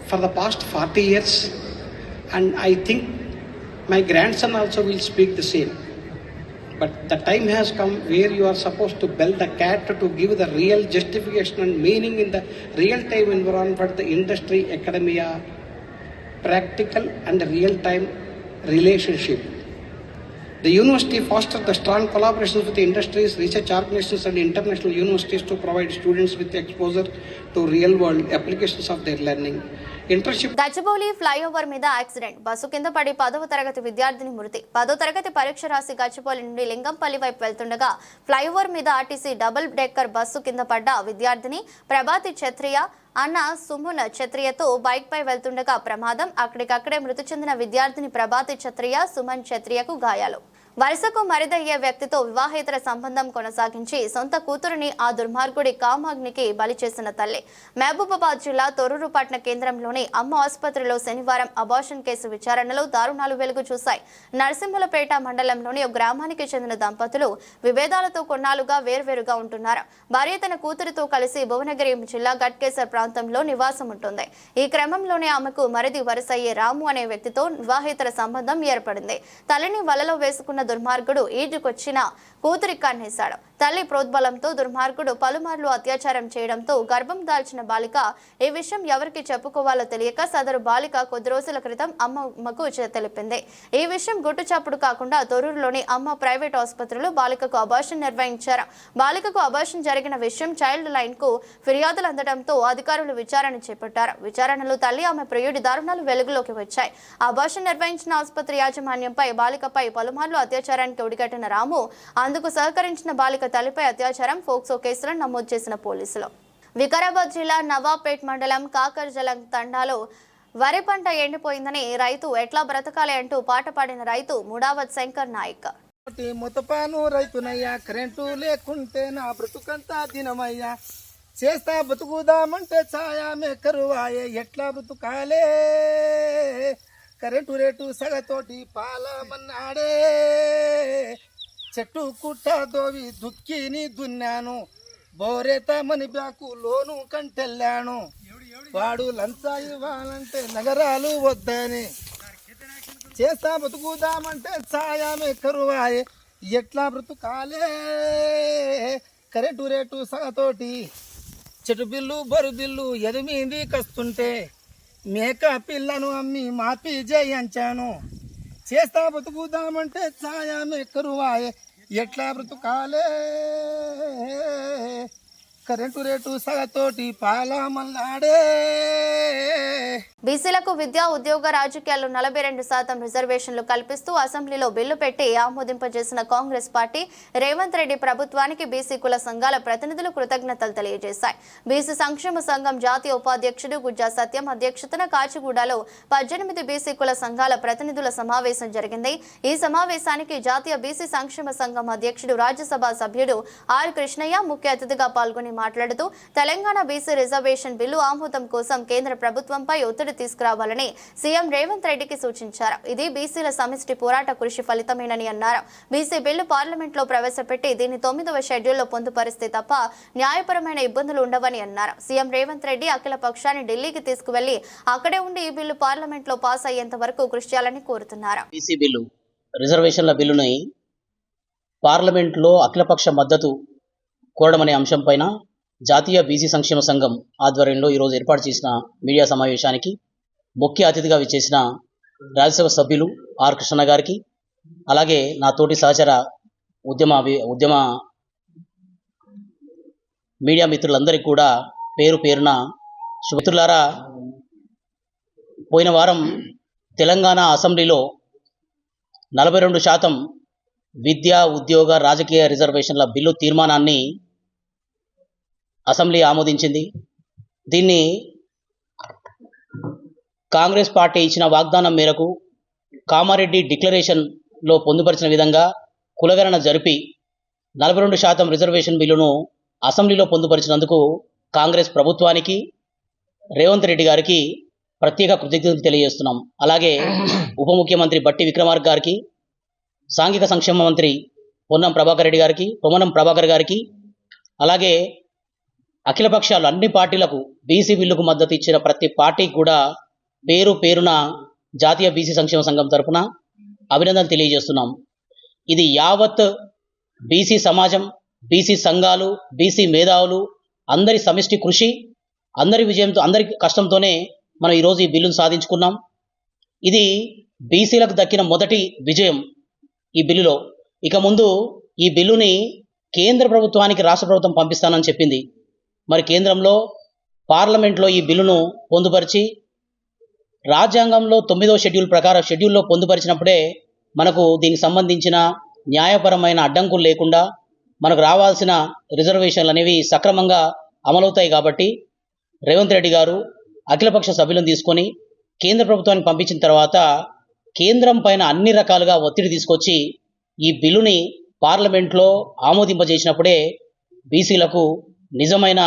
for the past 40 years, and I think my grandson also will speak the same. But the time has come where you are supposed to build the cat to give the real justification and meaning in the real time environment for the industry academia, practical and real time relationship. The university fosters the strong collaborations with the industries, research organizations and international universities to provide students with exposure to real world applications of their learning. Internship. Gachibowli flyover మీద accident. Bus కింద పడి 10వ తరగతి విద్యార్థిని మృతి. 10వ తరగతి పరీక్ష రాసి గచ్చిబౌలి నుండి లింగంపల్లి వైపు వెళ్తుండగా ఫ్లైఓవర్ మీద ఆర్టీసీ డబుల్ డెక్కర్ బస్సు కింద పడ్డ విద్యార్థిని ప్రభాతి క్షత్రియ అన్న సుమున్ క్షత్రియతో బైక్ పై వెళ్తుండగా ప్రమాదం. అక్కడికక్కడే మృతి చెందిన విద్యార్థిని ప్రభాతి క్షత్రియ, సుమన్ క్షత్రియకు గాయాలు. వరుసకు మరిదయ్యే వ్యక్తితో వివాహేతర సంబంధం కొనసాగించి సొంత కూతురుని ఆ దుర్మార్గుడి కామాగ్నికి బలి చేసిన తల్లి. మహబూబాబాద్ జిల్లా తొర్రూరు పట్టణ కేంద్రంలోని అమ్మ ఆసుపత్రిలో శనివారం అబార్షన్ కేసు విచారణలో దారుణాలు వెలుగు చూశాయి. నరసింహులపేట మండలంలోని ఒక గ్రామానికి చెందిన దంపతులు విభేదాలతో కొన్నాళ్లుగా వేర్వేరుగా ఉంటున్నారు. భార్య తన కూతురితో కలిసి భువనగిరి జిల్లా గట్కేసర్ ప్రాంతంలో నివాసం ఉంటుంది. ఈ క్రమంలోనే ఆమెకు మరిది వరుసయ్యే రాము అనే వ్యక్తితో వివాహేతర సంబంధం ఏర్పడింది. తల్లిని వలలో వేసుకున్న దుర్మార్గుడు ఈడ్చుకొచ్చిన కూతురి కన్నేశాడు. తల్లి ప్రోద్బలంతో దుర్మార్గుడు పలుమార్లు అత్యాచారం చేయడంతో గర్భం దాల్చిన బాలిక ఈ విషయం ఎవరికి చెప్పుకోవాలో తెలియక సదరు బాలిక కొద్ది రోజుల క్రితం అమ్మకు తెలిపింది. ఈ విషయం గుట్టుచప్పుడు కాకుండా తొర్రూరులోని అమ్మ ప్రైవేట్ ఆసుపత్రిలో బాలికకు అబార్షన్ నిర్వహించారు. బాలికకు అబార్షన్ జరిగిన విషయం చైల్డ్ లైన్ కు ఫిర్యాదులు అందడంతో అధికారులు విచారణ చేపట్టారు. విచారణలో తల్లి ఆమె ప్రియుడి దారుణాలు వెలుగులోకి వచ్చాయి. అబార్షన్ నిర్వహించిన ఆసుపత్రి యాజమాన్యంపై బాలికపై పలుమార్లు అత్యాచారానికి ఒడిగట్టిన రాము అందుకు సహకరించిన బాలిక తల్లిపై అత్యాచారం ఫోక్సో కేసులను నమోదు చేసిన పోలీసులు. వికారాబాద్ జిల్లా నవాబ్పేట్ మండలం కాకర్జలం తండాలో వరి పంట ఎండిపోయిందని రైతు ఎట్లా బ్రతకాలి అంటూ పాట పాడిన రైతు ముడావత్ శంకర్ నాయక్. మొత్తపాను రైతునయ్యా, కరెంటు లేకుంటే నా బ్రతుకంతా దినమయ్యా, చేస్తా బతుకుదామంటే ఛాయా కరువాయే, ఎట్లా బ్రతుకాలే కరెంటు రేటు సగతోటి పాలమన్నాడే, చెట్టు కుట్ట దోవి దుక్కిని దున్నాను, బోరేతమని బ్యాకు లోను కంటెళ్ళాను, వాడు లంచా ఇవ్వాలంటే నగరాలు వద్దని, చేస్తా బతుకుదామంటే ఛాయామే కరువాయే, ఎట్లా బ్రతుకాలే కరెంటు రేటు సగతోటి, చెట్టు బిల్లు బరు బిల్లు ఎనిమిది కస్తుంటే, మేక పిల్లను అమ్మి మాపి జయించాను, చేస్తా బతుకుదామంటే ఛాయామే కరువాయే, ఎట్లా బ్రతుకాలే కరెంటు రేటు సగతోటి పాలమల్లాడే. బీసీలకు విద్యా ఉద్యోగ రాజకీయాల్లో 42% రిజర్వేషన్లు కల్పిస్తూ అసెంబ్లీలో బిల్లు పెట్టి ఆమోదింపజేసిన కాంగ్రెస్ పార్టీ రేవంత్ రెడ్డి ప్రభుత్వానికి బీసీ కుల సంఘాల ప్రతినిధులు కృతజ్ఞతలు తెలియజేశాయి. బీసీ సంక్షేమ సంఘం జాతీయ ఉపాధ్యక్షుడు గుజ్జా సత్యం అధ్యక్షతన కాచిగూడలో 18 బీసీ కుల సంఘాల ప్రతినిధుల సమావేశం జరిగింది. ఈ సమావేశానికి జాతీయ బీసీ సంక్షేమ సంఘం అధ్యక్షుడు రాజ్యసభ సభ్యుడు ఆర్ కృష్ణయ్య ముఖ్య అతిథిగా పాల్గొని మాట్లాడుతూ తెలంగాణ బీసీ రిజర్వేషన్ బిల్లు ఆమోదం కోసం కేంద్ర ప్రభుత్వంపై ఒత్తిడి తీసుకురావాలని సీఎం రేవంత్ రెడ్డికి సూచించారు. ఇది బీసీల సమిష్టి పోరాట కృషి ఫలితమేనని అన్నారు. బీసీ బిల్లు పార్లమెంట్ లో ప్రవేశపెట్టి దీన్ని 9వ షెడ్యూల్లో పొందుపరిస్తే తప్ప న్యాయపరమైన ఇబ్బందులు ఉండవని అన్నారు. సీఎం రేవంత్ రెడ్డి అఖిల పక్షాన్ని ఢిల్లీకి తీసుకువెళ్లి అక్కడే ఉండి ఈ బిల్లు పార్లమెంట్ లో పాస్ అయ్యేంత వరకు కృషి చేయాలని కోరుతున్నారు. బీసీ బిల్లు రిజర్వేషన్ల బిల్లుని పార్లమెంట్ లో అఖిలపక్ష మద్దతు కోరడమనే అంశంపైన జాతీయ బీసీ సంక్షేమ సంఘం ఆధ్వర్యంలో ఈరోజు ఏర్పాటు చేసిన మీడియా సమావేశానికి ముఖ్య అతిథిగా విచ్చేసిన రాజ్యసభ సభ్యులు ఆర్ కృష్ణ గారికి, అలాగే నా తోటి సహచర ఉద్యమ మీడియా మిత్రులందరికీ కూడా పేరు పేరున శుభమిత్రులారా, పోయిన వారం తెలంగాణ అసెంబ్లీలో 42% విద్యా ఉద్యోగ రాజకీయ రిజర్వేషన్ల బిల్లు తీర్మానాన్ని అసెంబ్లీ ఆమోదించింది. దీన్ని కాంగ్రెస్ పార్టీ ఇచ్చిన వాగ్దానం మేరకు కామారెడ్డి డిక్లరేషన్లో పొందుపరిచిన విధంగా కులగణన జరిపి 42% రిజర్వేషన్ బిల్లును అసెంబ్లీలో పొందుపరిచినందుకు కాంగ్రెస్ ప్రభుత్వానికి, రేవంత్ రెడ్డి గారికి ప్రత్యేక కృతజ్ఞతలు తెలియజేస్తున్నాం. అలాగే ఉప ముఖ్యమంత్రి బట్టి విక్రమార్క గారికి, సాంఘిక సంక్షేమ మంత్రి పొన్నం ప్రభాకర్ గారికి, అలాగే అఖిలపక్షాలు అన్ని పార్టీలకు బీసీ బిల్లుకు మద్దతు ఇచ్చిన ప్రతి పార్టీకి కూడా పేరు పేరున జాతీయ బీసీ సంక్షేమ సంఘం తరఫున అభినందనలు తెలియజేస్తున్నాం. ఇది యావత్ బీసీ సమాజం, బీసీ సంఘాలు, బీసీ మేధావులు అందరి సమిష్టి కృషి, అందరి విజయంతో, అందరి కష్టంతోనే మనం ఈరోజు ఈ బిల్లును సాధించుకున్నాం. ఇది బీసీలకు దక్కిన మొదటి విజయం ఈ బిల్లులో. ఇక ముందు ఈ బిల్లుని కేంద్ర ప్రభుత్వానికి రాష్ట్ర ప్రభుత్వం పంపిస్తానని చెప్పింది. మరి కేంద్రంలో పార్లమెంట్లో ఈ బిల్లును పొందుపరిచి రాజ్యాంగంలో 9వ షెడ్యూల్లో పొందుపరిచినప్పుడే మనకు దీనికి సంబంధించిన న్యాయపరమైన అడ్డంకులు లేకుండా మనకు రావాల్సిన రిజర్వేషన్లు అనేవి సక్రమంగా అమలవుతాయి. కాబట్టి రేవంత్ రెడ్డి గారు అఖిలపక్ష సభ్యులను తీసుకొని కేంద్ర ప్రభుత్వానికి పంపించిన తర్వాత కేంద్రం పైన అన్ని రకాలుగా ఒత్తిడి తీసుకొచ్చి ఈ బిల్లుని పార్లమెంట్లో ఆమోదింపజేసినప్పుడే బీసీలకు నిజమైన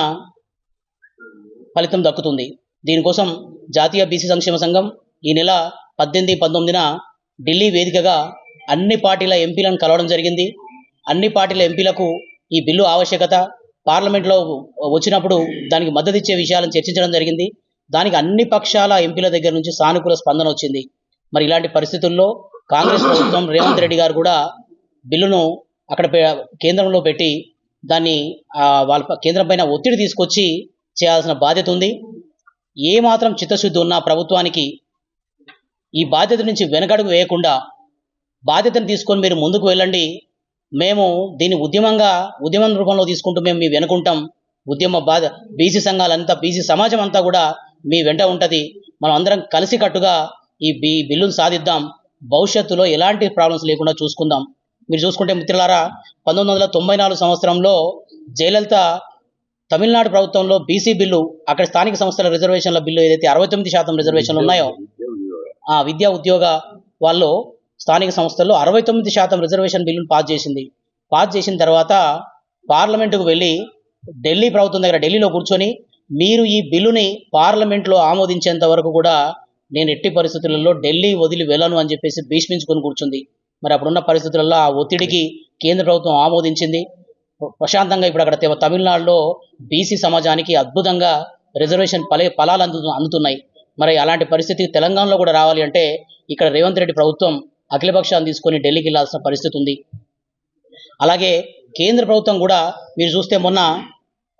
ఫలితం దక్కుతుంది. దీనికోసం జాతీయ బీసీ సంక్షేమ సంఘం ఈ నెల 18, 19న ఢిల్లీ వేదికగా అన్ని పార్టీల ఎంపీలను కలవడం జరిగింది. అన్ని పార్టీల ఎంపీలకు ఈ బిల్లు ఆవశ్యకత, పార్లమెంట్లో వచ్చినప్పుడు దానికి మద్దతు ఇచ్చే విషయాలను చర్చించడం జరిగింది. దానికి అన్ని పక్షాల ఎంపీల దగ్గర నుంచి సానుకూల స్పందన వచ్చింది. మరి ఇలాంటి పరిస్థితుల్లో కాంగ్రెస్ ప్రభుత్వం, రేవంత్ రెడ్డి గారు కూడా బిల్లును అక్కడ కేంద్రంలో పెట్టి దాన్ని వాళ్ళ కేంద్రం పైన ఒత్తిడి తీసుకొచ్చి చేయాల్సిన బాధ్యత ఉంది. ఏమాత్రం చిత్తశుద్ధి ఉన్న ప్రభుత్వానికి ఈ బాధ్యత నుంచి వెనకడుగు వేయకుండా బాధ్యతను తీసుకొని మీరు ముందుకు వెళ్ళండి, మేము దీన్ని ఉద్యమం రూపంలో తీసుకుంటూ మేము మీ వెనుకుంటాం, బీసీ సంఘాలంతా, బీసీ సమాజం అంతా కూడా మీ వెంట ఉంటుంది, మనం అందరం కలిసికట్టుగా ఈ బిల్లును సాధిద్దాం, భవిష్యత్తులో ఎలాంటి ప్రాబ్లమ్స్ లేకుండా చూసుకుందాం. మీరు చూసుకుంటే మిత్రులారా, 1994 సంవత్సరంలో జయలలిత తమిళనాడు ప్రభుత్వంలో బీసీ బిల్లు, అక్కడ స్థానిక సంస్థల రిజర్వేషన్ల బిల్లు ఏదైతే 69% రిజర్వేషన్లు ఉన్నాయో, ఆ విద్యా ఉద్యోగ వాళ్ళు స్థానిక సంస్థల్లో 69% రిజర్వేషన్ బిల్లును పాస్ చేసింది. పాస్ చేసిన తర్వాత పార్లమెంటుకు వెళ్ళి ఢిల్లీ ప్రభుత్వం దగ్గర ఢిల్లీలో కూర్చొని మీరు ఈ బిల్లుని పార్లమెంట్లో ఆమోదించేంత వరకు కూడా నేను ఎట్టి పరిస్థితులలో ఢిల్లీ వదిలి వెళ్ళను అని చెప్పేసి భీష్మించుకొని కూర్చుంది. మరి అప్పుడున్న పరిస్థితులలో ఆ ఒత్తిడికి కేంద్ర ప్రభుత్వం ఆమోదించింది. ప్రశాంతంగా ఇప్పుడు అక్కడ తమిళనాడులో బీసీ సమాజానికి అద్భుతంగా రిజర్వేషన్ ఫలాలు అందుతున్నాయి. మరి అలాంటి పరిస్థితి తెలంగాణలో కూడా రావాలి అంటే ఇక్కడ రేవంత్ రెడ్డి ప్రభుత్వం అఖిలపక్షాన్ని తీసుకొని ఢిల్లీకి వెళ్ళాల్సిన పరిస్థితి ఉంది. అలాగే కేంద్ర ప్రభుత్వం కూడా మీరు చూస్తే మొన్న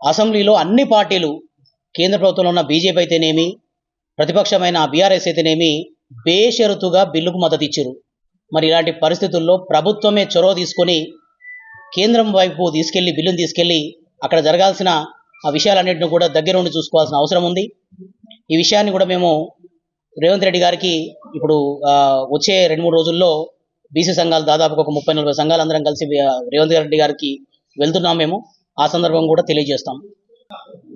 అసెంబ్లీలో అన్ని పార్టీలు, కేంద్ర ప్రభుత్వంలో ఉన్న బీజేపీ అయితేనేమి, ప్రతిపక్షమైన బీఆర్ఎస్ అయితేనేమి బేషరతుగా బిల్లుకు మద్దతు ఇచ్చారు. మరి ఇలాంటి పరిస్థితుల్లో ప్రభుత్వమే చొరవ తీసుకొని కేంద్రం వైపు బిల్లును తీసుకెళ్లి అక్కడ జరగాల్సిన ఆ విషయాలన్నింటినీ కూడా దగ్గర ఉండి చూసుకోవాల్సిన అవసరం ఉంది. ఈ విషయాన్ని కూడా మేము రేవంత్ రెడ్డి గారికి ఇప్పుడు వచ్చే 2-3 రోజుల్లో బీసీ సంఘాలు దాదాపు ఒక 30-40 సంఘాలు అందరం కలిసి రేవంత్ రెడ్డి గారికి వెళ్తున్నాం. మేము ఆ సందర్భం కూడా తెలియజేస్తాం.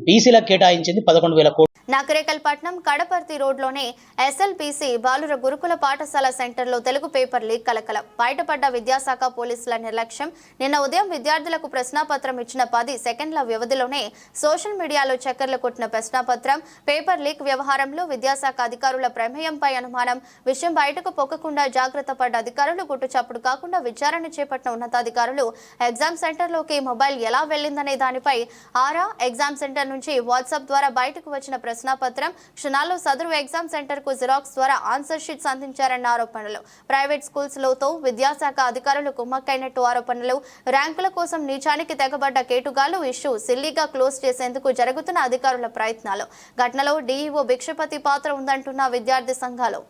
బీసీలకు కేటాయించింది 11,000 కోట్లు. నకరేకల్పట్నం కడపర్తి రోడ్లోని ఎస్ఎల్బీసీ బాలుర గురుకుల పాఠశాల సెంటర్లో తెలుగు పేపర్ లీక్ కలకలం. బయటపడ్డ విద్యాశాఖ పోలీసుల నిర్లక్ష్యం. నిన్న ఉదయం విద్యార్థులకు ప్రశ్నాపత్రం ఇచ్చిన 10 సెకండ్ల వ్యవధిలోనే సోషల్ మీడియాలో చక్కర్లు కొట్టిన ప్రశ్నాపత్రం పేపర్ లీక్ వ్యవహారంలో విద్యాశాఖ అధికారుల ప్రమేయంపై అనుమానం. విషయం బయటకు పొక్కకుండా జాగ్రత్త పడ్డ అధికారులు గుట్టు చప్పుడు కాకుండా విచారణ చేపట్టిన ఉన్నతాధికారులు ఎగ్జామ్ సెంటర్లోకి మొబైల్ ఎలా వెళ్లిందనే దానిపై ఆరా. ఎగ్జామ్ సెంటర్ నుంచి వాట్సాప్ ద్వారా బయటకు వచ్చిన ప్రశ్నాపత్రం క్షణాల్లో సదరు ఎగ్జామ్ సెంటర్ కు జిరాక్స్ ద్వారా ఆన్సర్ షీట్స్ అందించారన్న ఆరోపణలు. ప్రైవేట్ స్కూల్స్ లోతో విద్యాశాఖ అధికారులు కుమ్మక్కైనట్టు ఆరోపణలు. ర్యాంకుల కోసం నీచానికి తెగబడ్డ కేటుగాలు ఇష్యూ సిల్లీగా క్లోజ్ చేసేందుకు జరుగుతున్న అధికారుల ప్రయత్నాలు. ఘటనలో డీఈఓ భిక్షపతి పాత్ర ఉందంటున్న విద్యార్థి సంఘాలు.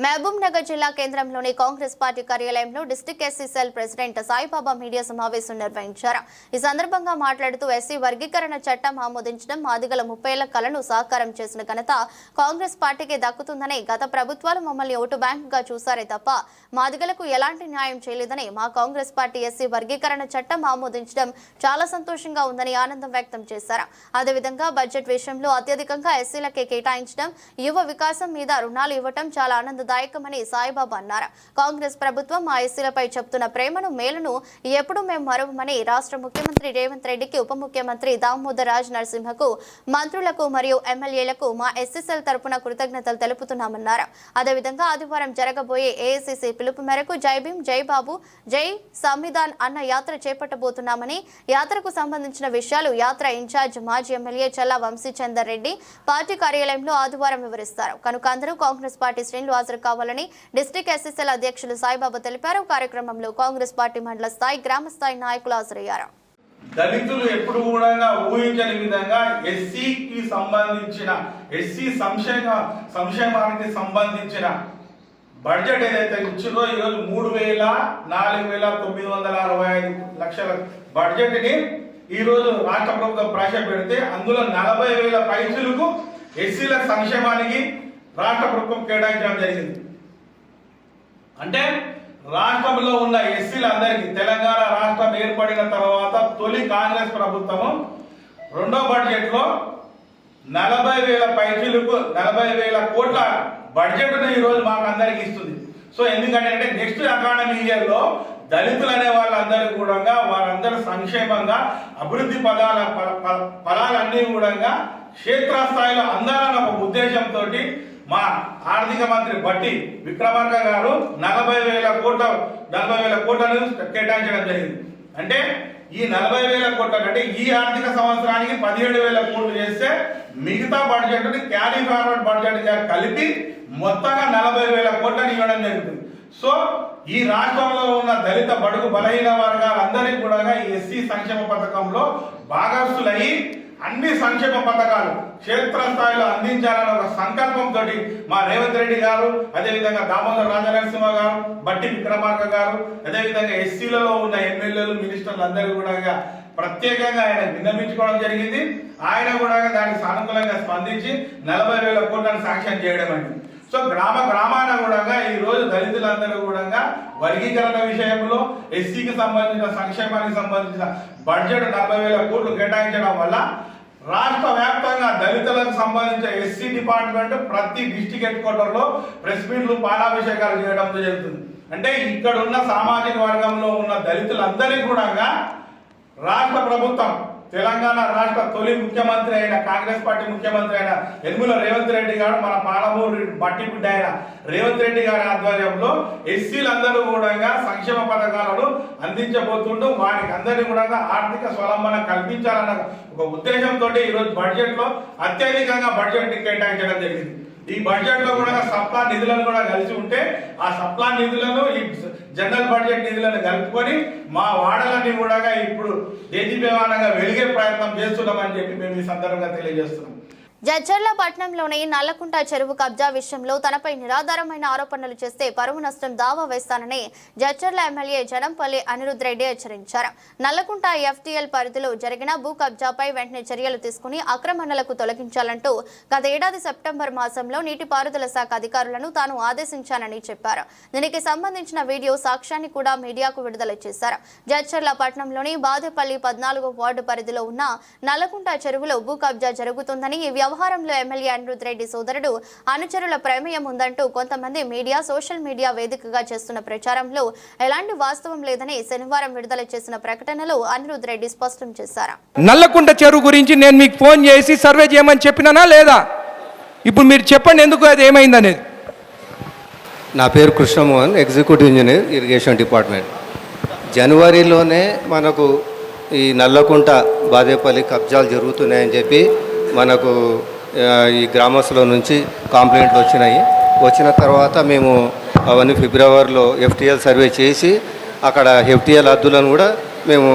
మహబూబ్ నగర్ జిల్లా కేంద్రంలోని కాంగ్రెస్ పార్టీ కార్యాలయంలో district SC cell president Saibaba media సమావేశం నిర్వహించారు. ఈ సందర్భంగా మాట్లాడుతూ ఎస్సీ వర్గీకరణ చట్టం ఆమోదించడం మాదిగల 30 ఏళ్ల కలను సాకారం చేసిన ఘనత కాంగ్రెస్ పార్టీకి దక్కుతుందని, గత ప్రభుత్వాలు మమ్మల్ని ఓటు బ్యాంకుగా చూశారే తప్ప మాదిగలకు ఎలాంటి న్యాయం చేయలేదని, మా కాంగ్రెస్ పార్టీ ఎస్సీ వర్గీకరణ చట్టం ఆమోదించడం చాలా సంతోషంగా ఉందని ఆనందం వ్యక్తం చేశారు. అదేవిధంగా బడ్జెట్ విషయంలో అత్యధికంగా ఎస్సీలకే కేటాయించడం, యువ వికాసం మీద రుణాలు ఇవ్వడం చాలా ఆనందదాయకమని సాయిబాబా అన్నారు. కాంగ్రెస్ ప్రభుత్వం మా ఎస్సీలపై చెప్తున్న ప్రేమను, మేలును ఎప్పుడు మేము మరువమని రాష్ట్ర ముఖ్యమంత్రి రేవంత్ రెడ్డికి, ఉప ముఖ్యమంత్రి దామోదర్ రాజ్ నరసింహకు, మంత్రులకు మరియు ఎమ్మెల్యేలకు మా ఎస్సీసీఎల్ తరపున కృతజ్ఞతలు తెలుపుతున్నామన్నారు. అదేవిధంగా ఆదివారం జరగబోయే ఏఐసీసీ పిలుపు మేరకు జై భీమ్, జై బాబు, జై సంవిధాన్ అన్న యాత్ర చేపట్టబోతున్నామని, యాత్రకు సంబంధించిన విషయాలు యాత్ర ఇన్ఛార్జ్ మాజీ ఎమ్మెల్యే చల్లా వంశీచందర్ రెడ్డి పార్టీ కార్యాలయంలో ఆదివారం వివరిస్తారు. కనుక అందరూ కాంగ్రెస్ పార్టీ శ్రేణులు హాజరు కావాలని డిస్ట్రిక్ట్ ఎస్సీసీఎల్ అధ్యక్షులు సాయిబాబా తెలిపారు. కార్యక్రమంలో కాంగ్రెస్ పార్టీ మండల స్థాయి, గ్రామ స్థాయి నాయకులు హాజరయ్యారు. దళితులు ఎప్పుడు కూడా ఊహించని విధంగా ఎస్సీకి సంబంధించిన ఎస్సీ సంక్షేమానికి సంబంధించిన బడ్జెట్ ఏదైతే ఇచ్చిందో ఈరోజు 3,04,965 లక్షల బడ్జెట్ ని ఈరోజు రాష్ట్ర ప్రభుత్వం ప్రవేశపెడితే అందులో 40,000 పైసలకు ఎస్సీల సంక్షేమానికి రాష్ట్ర ప్రభుత్వం కేటాయించడం జరిగింది. అంటే రాష్ట్రంలో ఉన్న ఎస్సీలందరికీ తెలంగాణ రాష్ట్రం ఏర్పడిన తర్వాత తొలి కాంగ్రెస్ ప్రభుత్వము రెండో బడ్జెట్ లో 40,000 పైసలకు 40,000 కోట్ల బడ్జెట్ ఈరోజు మాకు అందరికి ఇస్తుంది. సో ఎందుకంటే నెక్స్ట్ ఎకానమీ ఇయర్ లో దళితులు అనే వాళ్ళందరూ కూడా వారందరూ సంక్షేమంగా అభివృద్ధి ఫలాలన్నీ కూడా క్షేత్రస్థాయిలో అందాలన్న ఒక ఉద్దేశంతో మా ఆర్థిక మంత్రి బట్టి విక్రమార్క గారు 40,000 కోట్లను కేటాయించడం జరిగింది. అంటే ఈ 40,000 కోట్లు అంటే ఈ ఆర్థిక సంవత్సరానికి 17,000 కోట్లు చేస్తే మిగతా బడ్జెట్ క్యారీ ఫార్వర్డ్ బడ్జెట్ కలిపి మొత్తంగా 40,000 కోట్లను ఇవ్వడం జరుగుతుంది. సో ఈ రాష్ట్రంలో ఉన్న దళిత బడుగు బలహీన వర్గాలందరికీ కూడా ఈ ఎస్సీ సంక్షేమ పథకంలో భాగస్తులయ్యి అన్ని సంక్షేమ పథకాలు క్షేత్రస్థాయిలో అందించాలని ఒక సంకల్పంతో మా రేవంత్ రెడ్డి గారు, అదేవిధంగా దామోదర్ రాజనరసింహ గారు, బట్టి విక్రమార్క గారు, అదేవిధంగా ఎస్సీలలో ఉన్న ఎమ్మెల్యేలు, మినిస్టర్లు అందరూ కూడా ప్రత్యేకంగా ఆయన విన్నవించుకోవడం జరిగింది. ఆయన కూడా దానికి సానుకూలంగా స్పందించి 40,000 కోట్లను శాంక్షన్ చేయడం అండి. సో గ్రామాన కూడా ఈ రోజు దళితులందరూ కూడా వర్గీకరణ విషయంలో ఎస్సీకి సంబంధించిన సంక్షేమానికి సంబంధించిన బడ్జెట్ 40,000 కోట్లు కేటాయించడం వల్ల రాష్ట్ర వ్యాప్తంగా దళితులకు సంబంధించిన ఎస్సీ డిపార్ట్మెంట్ ప్రతి డిస్ట్రిక్ట్ హెడ్ క్వార్టర్ లో ప్రెస్ మీట్లు, పాలాభిషేకాలు చేయడం జరుగుతుంది. అంటే ఇక్కడ ఉన్న సామాజిక వర్గంలో ఉన్న దళితులందరికీ కూడా రాష్ట్ర ప్రభుత్వం, తెలంగాణ రాష్ట్ర తొలి ముఖ్యమంత్రి అయిన కాంగ్రెస్ పార్టీ ముఖ్యమంత్రి అయిన యనుమల రేవంత్ రెడ్డి గారు, మన పాలమూరు బట్టి బిడ్డ అయిన రేవంత్ రెడ్డి గారి ఆధ్వర్యంలో ఎస్సీలందరూ కూడా సంక్షేమ పథకాలను అందించబోతుంటూ వారికి అందరినీ కూడా ఆర్థిక స్వలంబన కల్పించాలన్న ఒక ఉద్దేశంతో ఈరోజు బడ్జెట్ లో అత్యధికంగా బడ్జెట్ కేటాయించడం జరిగింది. ఈ బడ్జెట్ లో కూడా సప్లా నిధులను కూడా కలిసి ఉంటే ఆ సప్లా నిధులను ఈ జనరల్ బడ్జెట్ నిధులను కలుపుకొని మా వాడలన్నీ కూడా ఇప్పుడు దేదీప్యమానంగా వెలిగే ప్రయత్నం చేస్తున్నామని చెప్పి మేము ఈ సందర్భంగా తెలియజేస్తున్నాం. జడ్చర్ల పట్టణంలోని నల్లకుంట చెరువు కబ్జా విషయంలో తనపై నిరాధారమైన ఆరోపణలు చేస్తే పరువు నష్టం దావా వేస్తానని జడ్చర్ల ఎమ్మెల్యే జనంపల్లి అనిరుద్ రెడ్డి హెచ్చరించారు. నల్లకుంట ఎఫ్టీఎల్ పరిధిలో జరిగిన భూ కబ్జాపై వెంటనే చర్యలు తీసుకుని అక్రమణలకు తొలగించాలంటూ గత ఏడాది సెప్టెంబర్ మాసంలో నీటిపారుదల శాఖ అధికారులను తాను ఆదేశించానని చెప్పారు. దీనికి సంబంధించిన వీడియో సాక్ష్యాన్ని కూడా మీడియాకు విడుదల చేశారు. జడ్చర్ల పట్టణంలోని బాదేపల్లి 14వ వార్డు పరిధిలో ఉన్న నల్లకుంట చెరువులో భూ కబ్జా జరుగుతుందని వ్యవహారంలో ఎమ్మెల్యే అనిరుద్ రెడ్డి సోదరుడు అనుచరుల ప్రమేయం ఉందంటూ కొంతమంది మీడియా సోషల్ మీడియా వేదికగా చేస్తున్న ప్రచారంలో ఎలాంటి వాస్తవం లేదని శనివారం విడుదల చేసిన ప్రకటనలో అనిరుద్ రెడ్డి స్పష్టం చేశారు. నల్లకుంట చెరువు గురించి నేను మీకు ఫోన్ చేసి సర్వే చేయమని చెప్పినానా లేదా? ఇప్పుడు మీరు చెప్పండి ఎందుకు అది ఏమైందనేది. నా పేరు Krishnamohan, executive engineer irrigation department. జనవరిలోనే మనకు ఈ నల్లకుంట బాదేపల్లి కబ్జాలు జరుగుతున్నాయని చెప్పి మనకు ఈ గ్రామస్తుల నుంచి కంప్లైంట్లు వచ్చిన తర్వాత మేము అవన్నీ ఫిబ్రవరిలో ఎఫ్టీఎల్ సర్వే చేసి అక్కడ ఎఫ్టీఎల్ హద్దులను కూడా మేము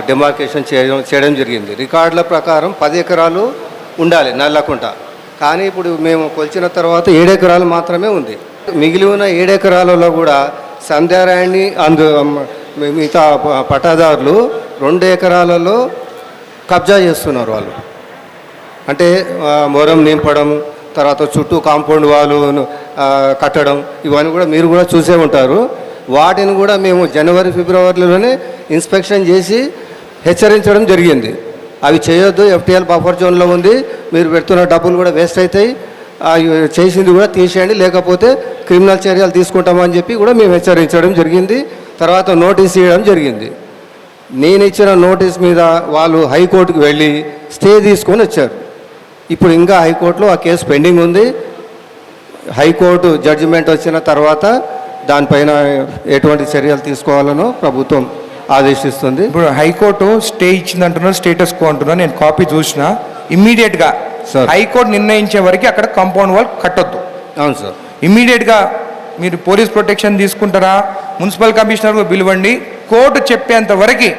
డెమార్కేషన్ చేయడం జరిగింది. రికార్డుల ప్రకారం 10 ఎకరాలు ఉండాలి నల్లకుంట, కానీ ఇప్పుడు మేము కొలిచిన తర్వాత 7 ఎకరాలు మాత్రమే ఉంది. మిగిలి ఉన్న 7 ఎకరాలలో కూడా సంధ్యారాయణి మిగతా పట్టాదారులు 2 ఎకరాలలో కబ్జా చేస్తున్నారు. వాళ్ళు అంటే మొరం నింపడం, తర్వాత చుట్టూ కాంపౌండ్ వాళ్ళు కట్టడం, ఇవన్నీ కూడా మీరు కూడా చూసే ఉంటారు. వాటిని కూడా మేము జనవరి ఫిబ్రవరిలోనే ఇన్స్పెక్షన్ చేసి హెచ్చరించడం జరిగింది. అవి చేయొద్దు, ఎఫ్టీఎల్ బఫర్ జోన్లో ఉంది, మీరు పెడుతున్న డబ్బులు కూడా వేస్ట్ అవుతాయి, చేసింది కూడా తీసేయండి, లేకపోతే క్రిమినల్ చర్యలు తీసుకుంటామని చెప్పి కూడా మేము హెచ్చరించడం జరిగింది. తర్వాత నోటీస్ ఇవ్వడం జరిగింది. నేను ఇచ్చిన నోటీస్ మీద వాళ్ళు హైకోర్టుకు వెళ్ళి స్టే తీసుకొని వచ్చారు. ఇప్పుడు ఇంకా హైకోర్టులో ఆ కేసు పెండింగ్ ఉంది. హైకోర్టు జడ్జిమెంట్ వచ్చిన తర్వాత దానిపైన ఎటువంటి చర్యలు తీసుకోవాలనో ప్రభుత్వం ఆదేశిస్తుంది. ఇప్పుడు హైకోర్టు స్టే ఇచ్చిందంటున్నారు, స్టేటస్ కో అంటున్నారు. నేను కాపీ చూసిన. ఇమ్మీడియట్గా హైకోర్టు నిర్ణయించే వరకు అక్కడ కాంపౌండ్ వాల్ కట్టొద్దు. అవును సార్. ఇమ్మీడియట్గా మీరు పోలీస్ ప్రొటెక్షన్ తీసుకుంటారా, మున్సిపల్ కమిషనర్కు పిలవండి, కోర్టు చెప్పేంత వరకు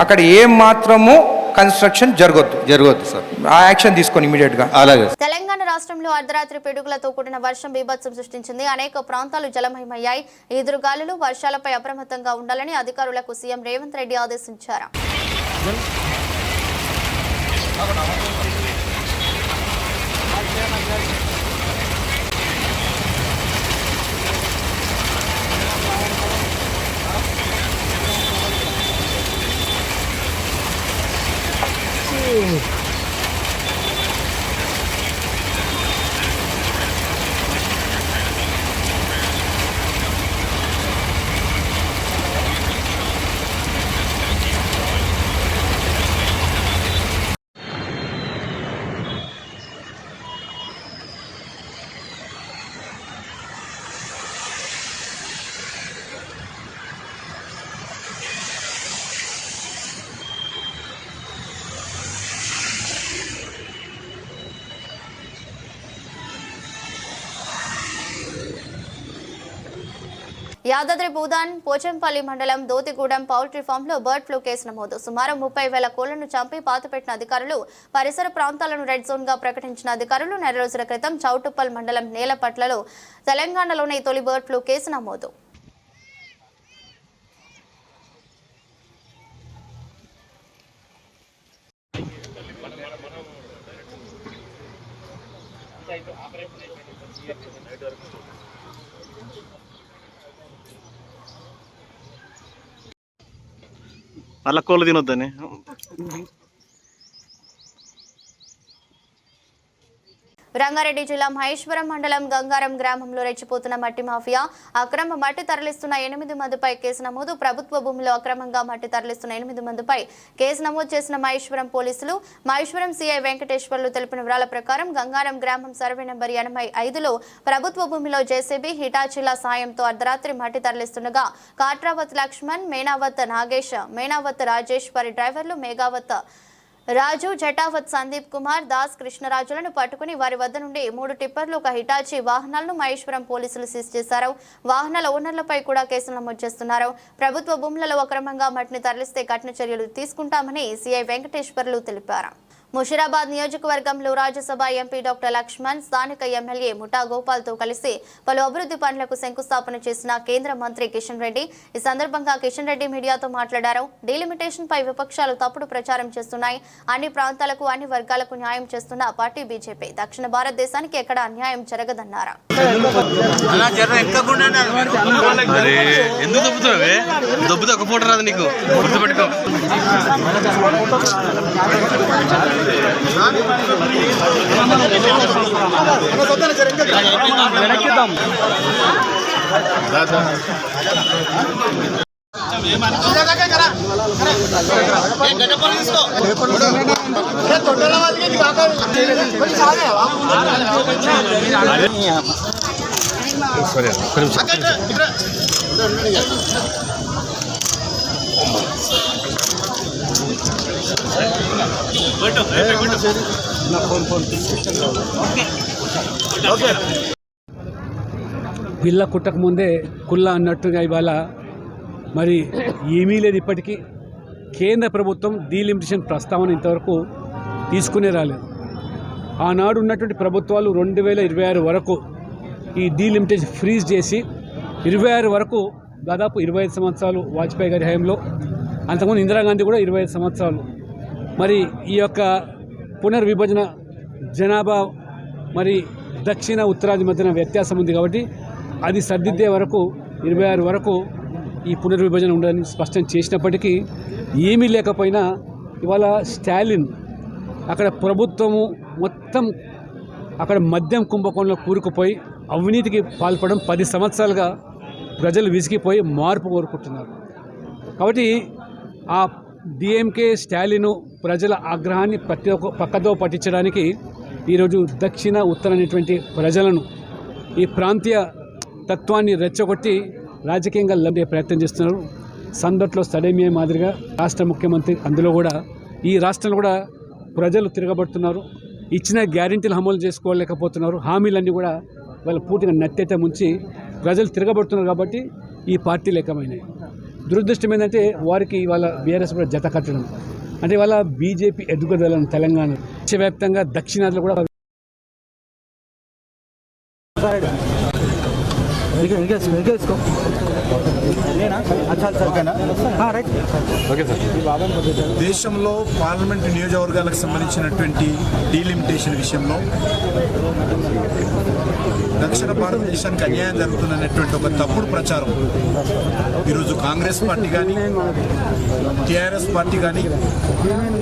అక్కడ ఏం మాత్రము కన్స్ట్రక్షన్ జరగొద్దు సార్. ఆ యాక్షన్ తీసుకొని ఇమీడియట్గా. అలాగే. తెలంగాణ రాష్ట్రంలో అర్ధరాత్రి పిడుగులతో కూడిన వర్షం బీభత్సం సృష్టించింది. అనేక ప్రాంతాలు జలమయమయ్యాయి. ఈదురుగాలులు, వర్షాలపై అప్రమత్తంగా ఉండాలని అధికారులకు సీఎం రేవంత్ రెడ్డి ఆదేశించారు. యాదాద్రి భూదాన్ పోచంపల్లి మండలం దోతిగూడెం పౌల్ట్రీ ఫామ్ లో బర్డ్ ఫ్లూ కేసు నమోదు. సుమారు 30,000 కోళ్లను చంపి పాతిపెట్టిన అధికారులు. పరిసర ప్రాంతాలను రెడ్ జోన్ గా ప్రకటించిన అధికారులు. 4 రోజుల క్రితం చౌటుప్పల్ మండలం నేలపట్లలో తెలంగాణలోనే తొలి బర్డ్ ఫ్లూ కేసు నమోదు. అలా కోళ్ళు తినొద్దని. రంగారెడ్డి జిల్లా మహేశ్వరం మండలం గంగారం గ్రామంలో రెచ్చిపోతున్న మట్టి మాఫియా. అక్రమ మట్టి తరలిస్తున్న 8 మందిపై కేసు నమోదు. ప్రభుత్వ భూమిలో అక్రమంగా మట్టి తరలిస్తున్న 8 మందిపై కేసు నమోదు చేసిన మహేశ్వరం పోలీసులు. మహేశ్వరం సీఐ వెంకటేశ్వర్లు తెలిపిన వివరాల ప్రకారం గంగారం గ్రామం సర్వే నెంబర్ 85లో ప్రభుత్వ భూమిలో జేసీబీ హిటాచీల సాయంతో అర్ధరాత్రి మట్టి తరలిస్తుండగా కాట్రావత్ లక్ష్మణ్, మేనావత్ నాగేష్, మేనావత్ రాజేశ్వరి డ్రైవర్లు మేఘావత్ రాజు, జటావత్ సందీప్ కుమార్, దాస్ కృష్ణరాజులను పట్టుకుని వారి వద్ద నుండి 3 టిప్పర్లు, ఒక హిటాచీ వాహనాలను మహేశ్వరం పోలీసులు సీజ్ చేశారు. వాహనాల ఓనర్లపై కూడా కేసులు నమోదు చేస్తున్నారు. ప్రభుత్వ భూములలో అక్రమంగా మట్టిని తరలిస్తే కఠిన చర్యలు తీసుకుంటామని సీఐ వెంకటేశ్వర్లు తెలిపారు. ముషిరాబాద్ నియోజకవర్గంలో రాజ్యసభ ఎంపీ డాక్టర్ లక్ష్మణ్ స్థానిక ఎమ్మెల్యే ముఠా గోపాల్తో కలిసి పలు అభివృద్ధి పనులకు శంకుస్థాపన చేసిన కేంద్ర మంత్రి కిషన్ రెడ్డి. ఈ సందర్భంగా కిషన్ రెడ్డి మీడియాతో మాట్లాడారు. డీలిమిటేషన్ పై విపక్షాలు తప్పుడు ప్రచారం చేస్తున్నాయి. అన్ని ప్రాంతాలకు అన్ని వర్గాలకు న్యాయం చేస్తున్న పార్టీ బీజేపీ. దక్షిణ భారతదేశానికి ఎక్కడ అన్యాయం జరగదన్నారు. పిల్ల కుట్టక ముందే కుల్ల అన్నట్టుగా ఇవాళ మరి ఏమీ లేదు. ఇప్పటికీ కేంద్ర ప్రభుత్వం డీలిమిటేషన్ ప్రస్తావన ఇంతవరకు తీసుకునే రాలేదు. ఆనాడు ఉన్నటువంటి ప్రభుత్వాలు 2026 వరకు ఈ డీలిమిటేషన్ ఫ్రీజ్ చేసి 26 వరకు దాదాపు 25 సంవత్సరాలు వాజ్పేయి గారి హయాంలో, అంతకుముందు ఇందిరాగాంధీ కూడా 25 సంవత్సరాలు. మరి ఈ యొక్క పునర్విభజన జనాభా మరి దక్షిణ ఉత్తరాది మధ్యన వ్యత్యాసం ఉంది కాబట్టి అది సర్దిద్దే వరకు 26 వరకు ఈ పునర్విభజన ఉండదని స్పష్టం చేసినప్పటికీ ఏమీ లేకపోయినా ఇవాళ స్టాలిన్ అక్కడ ప్రభుత్వము మొత్తం అక్కడ మద్యం కుంభకోణంలో కూరుకుపోయి అవినీతికి పాల్పడడం 10 సంవత్సరాలుగా ప్రజలు విసిగిపోయి మార్పు కోరుకుంటున్నారు. కాబట్టి ఆ డిఎంకే స్టాలిను ప్రజల ఆగ్రహాన్ని పక్కదో పట్టించడానికి ఈరోజు దక్షిణ ఉత్తర అనేటువంటి ప్రజలను ఈ ప్రాంతీయ తత్వాన్ని రెచ్చగొట్టి రాజకీయంగా లబ్ధే ప్రయత్నం చేస్తున్నారు. సందట్లో సడేమియా మాదిరిగా రాష్ట్ర ముఖ్యమంత్రి అందులో కూడా ఈ రాష్ట్రంలో కూడా ప్రజలు తిరగబడుతున్నారు. ఇచ్చిన గ్యారెంటీలు అమలు చేసుకోలేకపోతున్నారు. హామీలన్నీ కూడా వాళ్ళ పూర్తిగా నట్టేట ముంచి ప్రజలు తిరగబడుతున్నారు. కాబట్టి ఈ పార్టీలు ఏకమైనాయి. దురదృష్టం ఏంటంటే వారికి వాళ్ళ బీఆర్ఎస్ కూడా జత కట్టడం అంటే వాళ్ళ బీజేపీ ఎదుగుదలను తెలంగాణ దేశవ్యాప్తంగా దక్షిణాదిలో కూడా దేశంలో పార్లమెంటు నియోజకవర్గాలకు సంబంధించినటువంటి డీలిమిటేషన్ విషయంలో దక్షిణ భారతదేశానికి అన్యాయం జరుగుతుందనేటువంటి ఒక తప్పుడు ప్రచారం ఈరోజు కాంగ్రెస్ పార్టీ కానీ, టీఆర్ఎస్ పార్టీ కానీ,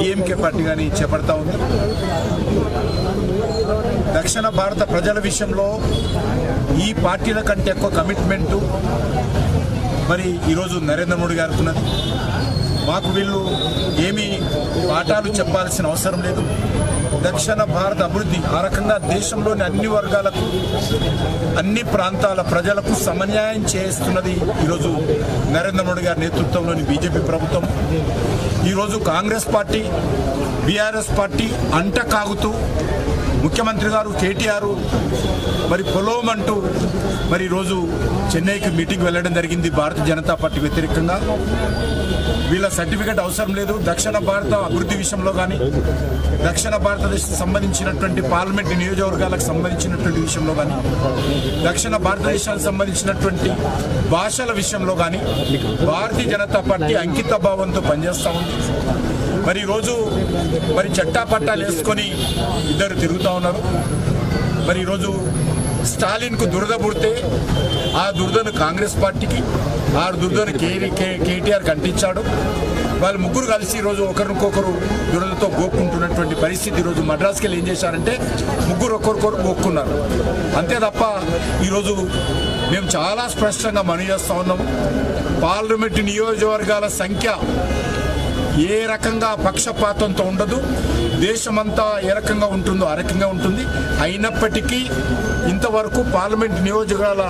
డిఎంకే పార్టీ కానీ చేపడతా ఉంది. దక్షిణ భారత ప్రజల విషయంలో ఈ పార్టీల కంటే ఎక్కువ కమిట్మెంటు మరి ఈరోజు నరేంద్ర మోడీ గారికి ఉన్నది. మాకు వీళ్ళు ఏమీ పాఠాలు చెప్పాల్సిన అవసరం లేదు. దక్షిణ భారత అభివృద్ధి ఆ రకంగా దేశంలోని అన్ని వర్గాలకు, అన్ని ప్రాంతాల ప్రజలకు సమన్యాయం చేస్తున్నది ఈరోజు నరేంద్ర మోడీ గారి నేతృత్వంలోని బీజేపీ ప్రభుత్వం. ఈరోజు కాంగ్రెస్ పార్టీ, బీఆర్ఎస్ పార్టీ అంట కాగుతూ ముఖ్యమంత్రి గారు కేటీఆర్ మరి పొలోమంటూ మరి ఈరోజు చెన్నైకి మీటింగ్ వెళ్ళడం జరిగింది భారతీయ జనతా పార్టీ వ్యతిరేకంగా. వీళ్ళ సర్టిఫికెట్ అవసరం లేదు. దక్షిణ భారత అభివృద్ధి విషయంలో కానీ, దక్షిణ భారతదేశం సంబంధించినటువంటి పార్లమెంటు నియోజకవర్గాలకు సంబంధించినటువంటి విషయంలో కానీ, దక్షిణ భారతదేశానికి సంబంధించినటువంటి భాషల విషయంలో కానీ భారతీయ జనతా పార్టీ అంకిత భావంతో పనిచేస్తూ ఉంది. మరి ఈరోజు మరి చట్టాపట్టాలు వేసుకొని ఇద్దరు తిరుగుతూ ఉన్నారు. మరి ఈరోజు స్టాలిన్కు దురద పుడితే ఆ దురదను కాంగ్రెస్ పార్టీకి, ఆ దురదను కేటీఆర్కి అంటించాడు. వాళ్ళు ముగ్గురు కలిసి ఈరోజు ఒకరికొకరు దురదతో గోక్కుంటున్నటువంటి పరిస్థితి. ఈరోజు మద్రాసుకి వెళ్ళి ఏం చేశారంటే ముగ్గురు ఒకరికొకరు గోక్కున్నారు. అంతే తప్ప ఈరోజు మేము చాలా స్పష్టంగా మనవి చేస్తూ ఉన్నాము. పార్లమెంటు నియోజకవర్గాల సంఖ్య ఏ రకంగా పక్షపాతంతో ఉండదు. దేశమంతా ఏ రకంగా ఉంటుందో ఆ రకంగా ఉంటుంది. అయినప్పటికీ ఇంతవరకు పార్లమెంట్ నియోజకవర్గాల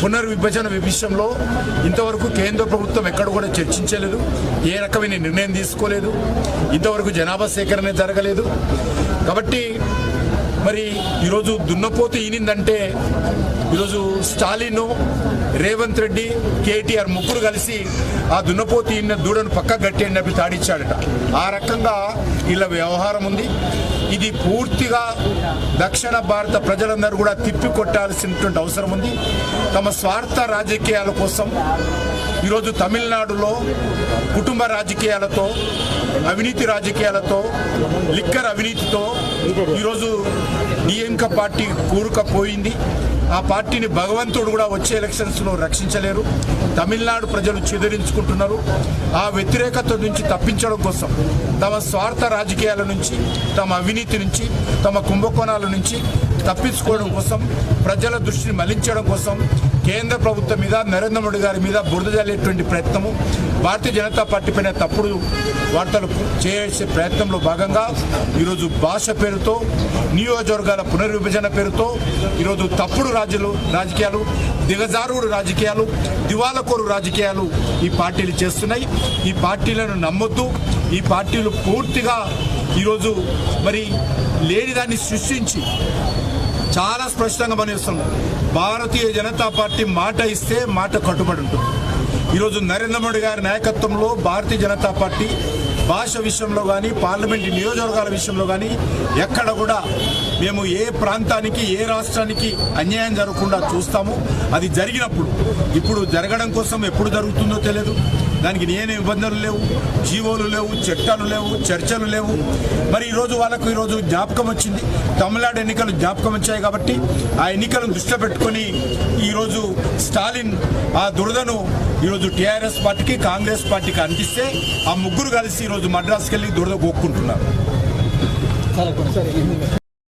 పునర్విభజన విషయంలో ఇంతవరకు కేంద్ర ప్రభుత్వం ఎక్కడ కూడా చర్చించలేదు. ఏ రకమైన నిర్ణయం తీసుకోలేదు. ఇంతవరకు జనాభా సేకరణ జరగలేదు. కాబట్టి మరి ఈరోజు దున్నపోతు ఈనిందంటే ఈరోజు స్టాలిన్, రేవంత్ రెడ్డి, కేటీఆర్ ముగ్గురు కలిసి ఆ దున్నపోతి ఇన్న దూడను పక్క గట్టి అని చెప్పి తాడిచ్చాడట. ఆ రకంగా ఇలా వ్యవహారం ఉంది. ఇది పూర్తిగా దక్షిణ భారత ప్రజలందరూ కూడా తిప్పికొట్టాల్సినటువంటి అవసరం ఉంది. తమ స్వార్థ రాజకీయాల కోసం ఈరోజు తమిళనాడులో కుటుంబ రాజకీయాలతో, అవినీతి రాజకీయాలతో, లిక్కర్ అవినీతితో ఈరోజు డిఎంకే పార్టీ కూరుకుపోయింది. ఆ పార్టీని భగవంతుడు కూడా వచ్చే ఎలక్షన్స్లో రక్షించలేరు. తమిళనాడు ప్రజలు చెదిరించుకుంటున్నారు. ఆ వ్యతిరేకత నుంచి తప్పించడం కోసం, తమ స్వార్థ రాజకీయాల నుంచి, తమ అవినీతి నుంచి, తమ కుంభకోణాల నుంచి తప్పించుకోవడం కోసం, ప్రజల దృష్టిని మళ్లించడం కోసం కేంద్ర ప్రభుత్వం మీద, నరేంద్ర మోడీ గారి మీద బురద జల్లేటువంటి ప్రయత్నము, భారతీయ జనతా పార్టీ పైన తప్పుడు వార్తలు చేసే ప్రయత్నంలో భాగంగా ఈరోజు భాష పేరుతో, నియోజకవర్గాల పునర్విభజన పేరుతో ఈరోజు తప్పుడు రాజకీయాలు, దిగజారుడు రాజకీయాలు, దివాలకోరు రాజకీయాలు ఈ పార్టీలు చేస్తున్నాయి. ఈ పార్టీలను నమ్మొద్దు. ఈ పార్టీలు పూర్తిగా ఈరోజు మరి లేని దాన్ని సృష్టించి చాలా స్పష్టంగా పనిచేస్తుంది. భారతీయ జనతా పార్టీ మాట ఇస్తే మాట కట్టుబడి ఉంటుంది. ఈరోజు నరేంద్ర మోడీ గారి నాయకత్వంలో భారతీయ జనతా పార్టీ భాష విషయంలో కానీ, పార్లమెంట్ నియోజకవర్గాల విషయంలో కానీ ఎక్కడ కూడా మేము ఏ ప్రాంతానికి, ఏ రాష్ట్రానికి అన్యాయం జరగకుండా చూస్తాము. అది జరిగినప్పుడు, ఇప్పుడు జరగడం కోసం ఎప్పుడు జరుగుతుందో తెలియదు. దానికి ఏ నిబంధనలు లేవు, జీవోలు లేవు, చట్టాలు లేవు, చర్చలు లేవు. మరి ఈరోజు వాళ్ళకు ఈరోజు జ్ఞాపకం వచ్చింది. తమిళనాడు ఎన్నికలు జ్ఞాపకం వచ్చాయి కాబట్టి ఆ ఎన్నికలను దృష్టిలో పెట్టుకొని ఈరోజు స్టాలిన్ ఆ దురదను ఈరోజు టీఆర్ఎస్ పార్టీకి, కాంగ్రెస్ పార్టీకి అందిస్తే ఆ ముగ్గురు కలిసి ఈరోజు మద్రాసుకి వెళ్ళి దురద గోక్కుంటున్నారు.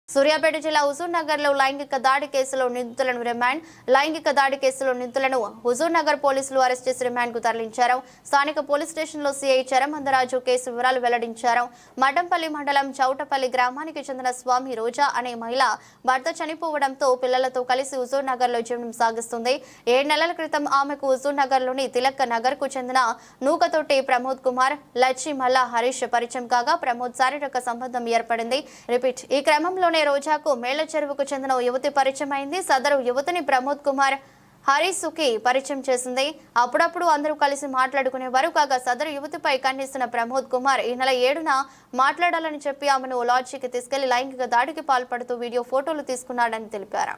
సూర్యాపేట జిల్లా హుజూర్ నగర్ లో లైంగిక దాడి కేసులో నిందితులను రిమాండ్. లైంగిక దాడి కేసులో నిందితులను హుజూర్ నగర్ పోలీసులు అరెస్ట్ చేసి రిమాండ్ కు తరలించారు. స్థానిక పోలీస్ స్టేషన్ లో సిఐ చరమందరాజు కేసు వివరాలు వెల్లడించారు. మఠంపల్లి మండలం చౌటపల్లి గ్రామానికి చెందిన స్వామి రోజా అనే మహిళ భర్త చనిపోవడంతో పిల్లలతో కలిసి హుజూర్ నగర్ లో జీవనం సాగిస్తుంది. 7 నెలల క్రితం ఆమెకు హుజూర్ నగర్ లోని తిలక్ నగర్ కు చెందిన నూకతోటి ప్రమోద్ కుమార్, లచ్చి మల్లా హరీష్ పరిచయం కాగా ప్రమోద్ శారీరక సంబంధం ఏర్పడింది. రిపీట్. ఈ క్రమంలోనే రోజాకు మేళ్ల చెరువుకు చెందిన యువతి పరిచయం అయింది. సదరు యువతిని ప్రమోద్ కుమార్, హరీసుకి పరిచయం చేసింది. అప్పుడప్పుడు అందరూ కలిసి మాట్లాడుకునేవారు. కాగా సదరు యువతిపై కన్నిస్తున్న ప్రమోద్ కుమార్ ఈ నెల 7న మాట్లాడాలని చెప్పి ఆమెను లాడ్జికి తీసుకెళ్లి లైంగిక దాడికి పాల్పడుతూ వీడియో ఫోటోలు తీసుకున్నాడని తెలిపారు.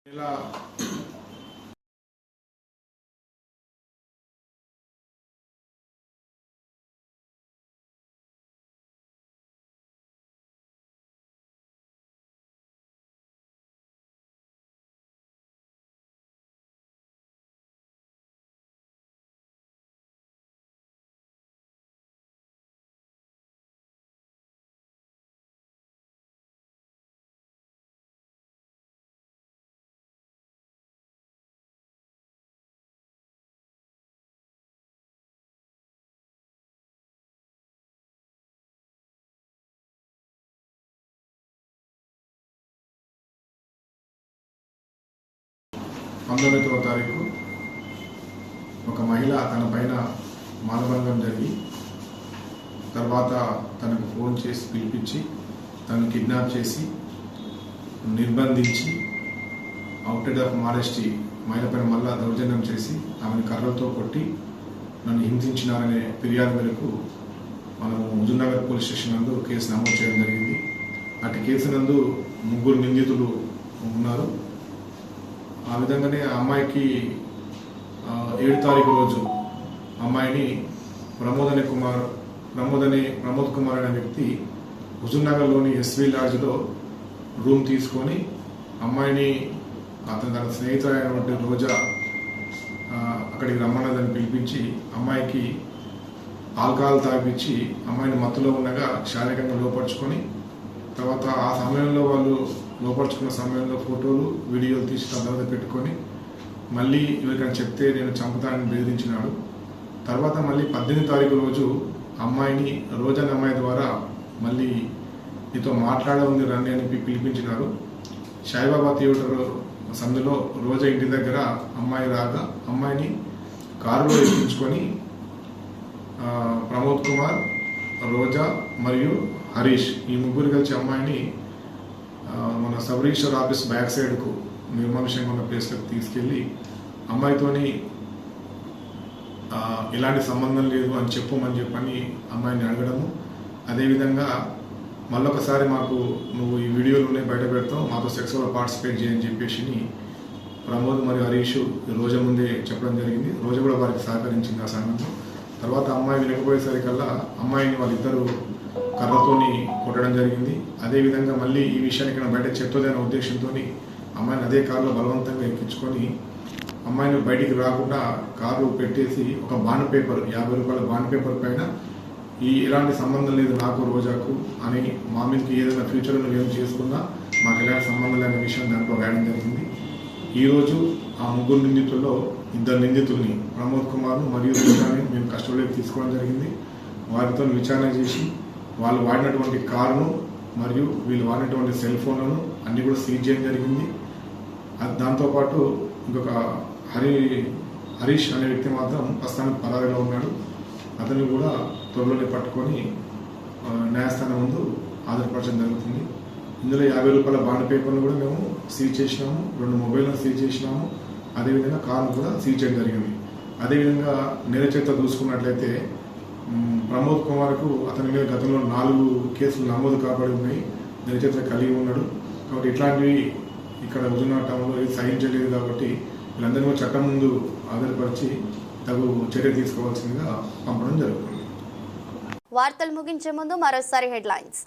ఇలా పంతొమ్మిదవ తారీఖు ఒక మహిళ తన పైన మానభంగం జరిగి తర్వాత తనకు ఫోన్ చేసి పిలిపించి తను కిడ్నాప్ చేసి నిర్బంధించి అవుటెడ్ ఆఫ్ మారెస్టీ మహిళ పైన మళ్ళా దౌర్జన్యం చేసి ఆమెను కర్రలతో కొట్టి నన్ను హింసించినారనే ఫిర్యాదు మేరకు మనము హుజూర్నగర్ పోలీస్ స్టేషన్ నందు కేసు నమోదు చేయడం జరిగింది. అటు కేసు నందు 3 నిందితులు ఉన్నారు. ఆ విధంగానే ఆ అమ్మాయికి 7 తారీఖు రోజు అమ్మాయిని ప్రమోద్ కుమార్ అనే వ్యక్తి హుజూర్నగర్లోని ఎస్వి లాడ్జ్లో రూమ్ తీసుకొని అమ్మాయిని తన స్నేహితులైనటువంటి రోజా అక్కడికి రమ్మన్నదని పిలిపించి అమ్మాయికి ఆల్కహాల్ తాగిపించి అమ్మాయిని మత్తులో ఉండగా శారీరకంగా లోపరుచుకొని తర్వాత ఆ సమయంలో వాళ్ళు లోపరుచుకున్న సమయంలో ఫోటోలు వీడియోలు తీసి తర్వాత పెట్టుకొని మళ్ళీ ఎవరికైనా చెప్తే నేను చంపుతానని బెదిరించినాడు. తర్వాత మళ్ళీ 18 తారీఖు రోజు అమ్మాయిని రోజా అమ్మాయి ద్వారా మళ్ళీ నీతో మాట్లాడే ఉంది రండి అని పిలిపించినారు. సాయిబాబా థియేటర్ సందులో రోజా ఇంటి దగ్గర అమ్మాయి రాగా అమ్మాయిని కారులో ఎక్కించుకొని ప్రమోద్ కుమార్, రోజా మరియు హరీష్ ఈ ముగ్గురు కలిసి అమ్మాయిని మన సబ్ రిజిస్టర్ ఆఫీస్ బ్యాక్ సైడ్కు నిర్మానుష్యంగా ఉన్న ప్లేస్లకు తీసుకెళ్ళి అమ్మాయితోని ఎలాంటి సంబంధం లేదు అని చెప్పని అమ్మాయిని అడగడము. అదేవిధంగా మళ్ళొకసారి మాకు నువ్వు ఈ వీడియోలోనే బయట పెడతావు, మాతో సెక్స్లో పార్టిసిపేట్ చేయని చెప్పేసి ప్రమోద్ మరియు హరీష్ రోజా ముందే చెప్పడం జరిగింది. రోజా కూడా వారికి సహకరించింది ఆ సమయంలో. తర్వాత అమ్మాయి వినకపోయేసరికల్లా అమ్మాయిని వాళ్ళిద్దరూ కర్రతోని కొట్టడం జరిగింది. అదేవిధంగా మళ్ళీ ఈ విషయానికి బయట చెప్తుందనే ఉద్దేశంతో అమ్మాయిని అదే కారులో బలవంతంగా ఎక్కించుకొని అమ్మాయిని బయటికి రాకుండా కారు పెట్టేసి ఒక బాండ్ పేపర్ 50 రూపాయల బాండ్ పేపర్ పైన ఎలాంటి సంబంధం లేదు నాకు రోజాకు అని, మా మీదకి ఏదైనా ఫ్యూచర్లో నువ్వు ఏం చేసుకున్నా మాకు ఎలాంటి సంబంధం లేని విషయం దాంట్లో రాయడం జరిగింది. ఈరోజు ఆ 3 నిందితుల్లో 2 నిందితుల్ని ప్రమోద్ కుమార్ మరియు రోజాని మేము కస్టడీలోకి తీసుకోవడం జరిగింది. వారితో విచారణ చేసి వాళ్ళు వాడినటువంటి కారును మరియు వీళ్ళు వాడినటువంటి సెల్ ఫోన్లను అన్నీ కూడా సీజ్ చేయడం జరిగింది. దాంతోపాటు ఇంకొక హరీష్ అనే వ్యక్తి మాత్రం ప్రస్తుతానికి పరారీలో ఉన్నాడు. అతన్ని కూడా త్వరలోనే పట్టుకొని న్యాయస్థానం ముందు హాజరుపరచడం జరుగుతుంది. ఇందులో 50 రూపాయల బాండ్ పేపర్ను కూడా మేము సీజ్ చేసినాము, 2 మొబైల్ను సీజ్ చేసినాము, అదేవిధంగా కారును కూడా సీజ్ చేయడం జరిగింది. అదేవిధంగా నేరచరిత్ర చూసుకున్నట్లయితే ప్రమోద్ కుమార్కు అతని మీద గతంలో 4 కేసులు నమోదు కాబడి ఉన్నాయి, నేరచరిత్ర కలిగి ఉన్నాడు. కాబట్టి ఇట్లాంటివి ఇక్కడ హుజూర్నగర్ టౌన్లో ఏది సహించలేదు. కాబట్టి వీళ్ళందరినీ చట్టం ముందు ఆధారపరిచి తగు చర్య తీసుకోవాల్సిందిగా పంపడం జరుగుతుంది. వార్తలు ముగించే ముందు మరోసారి హెడ్లైన్స్.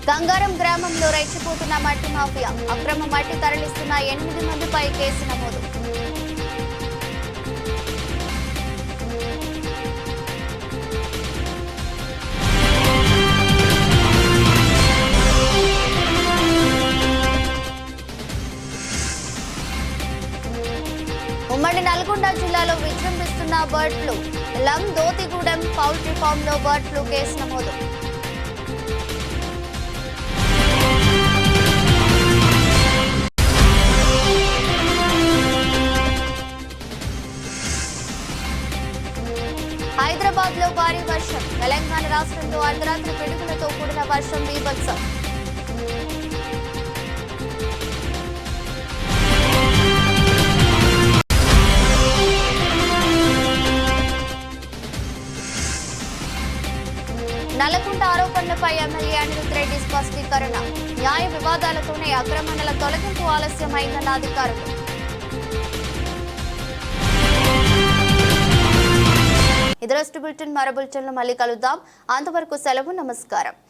గంగారం గ్రామంలో రెచ్చిపోతున్న మట్టి మాఫియా, అక్రమ మట్టి తరలిస్తున్న 8 మందిపై కేసు నమోదు. ఉమ్మడి నల్గొండ జిల్లాలో విజృంభిస్తున్న bird flu, Dothigudem poultry farm లో బర్డ్ ఫ్లూ కేసు నమోదు. హైదరాబాద్ లో భారీ వర్షం, తెలంగాణ రాష్ట్రంలో అర్ధరాత్రి పిడుగులతో కూడిన వర్షం బీభత్సం. నల్లకుంట ఆరోపణలపై ఎమ్మెల్యే అనిరుద్ రెడ్డి స్పష్టీకరణ, న్యాయ వివాదాలతోనే అక్రమణల తొలగింపు ఆలస్యమైందన్న అధికారులు. ఇదే బులెటిన్ మరో బులెటిన్లో మళ్ళీ కలుద్దాం. అంతవరకు సెలవు, నమస్కారం.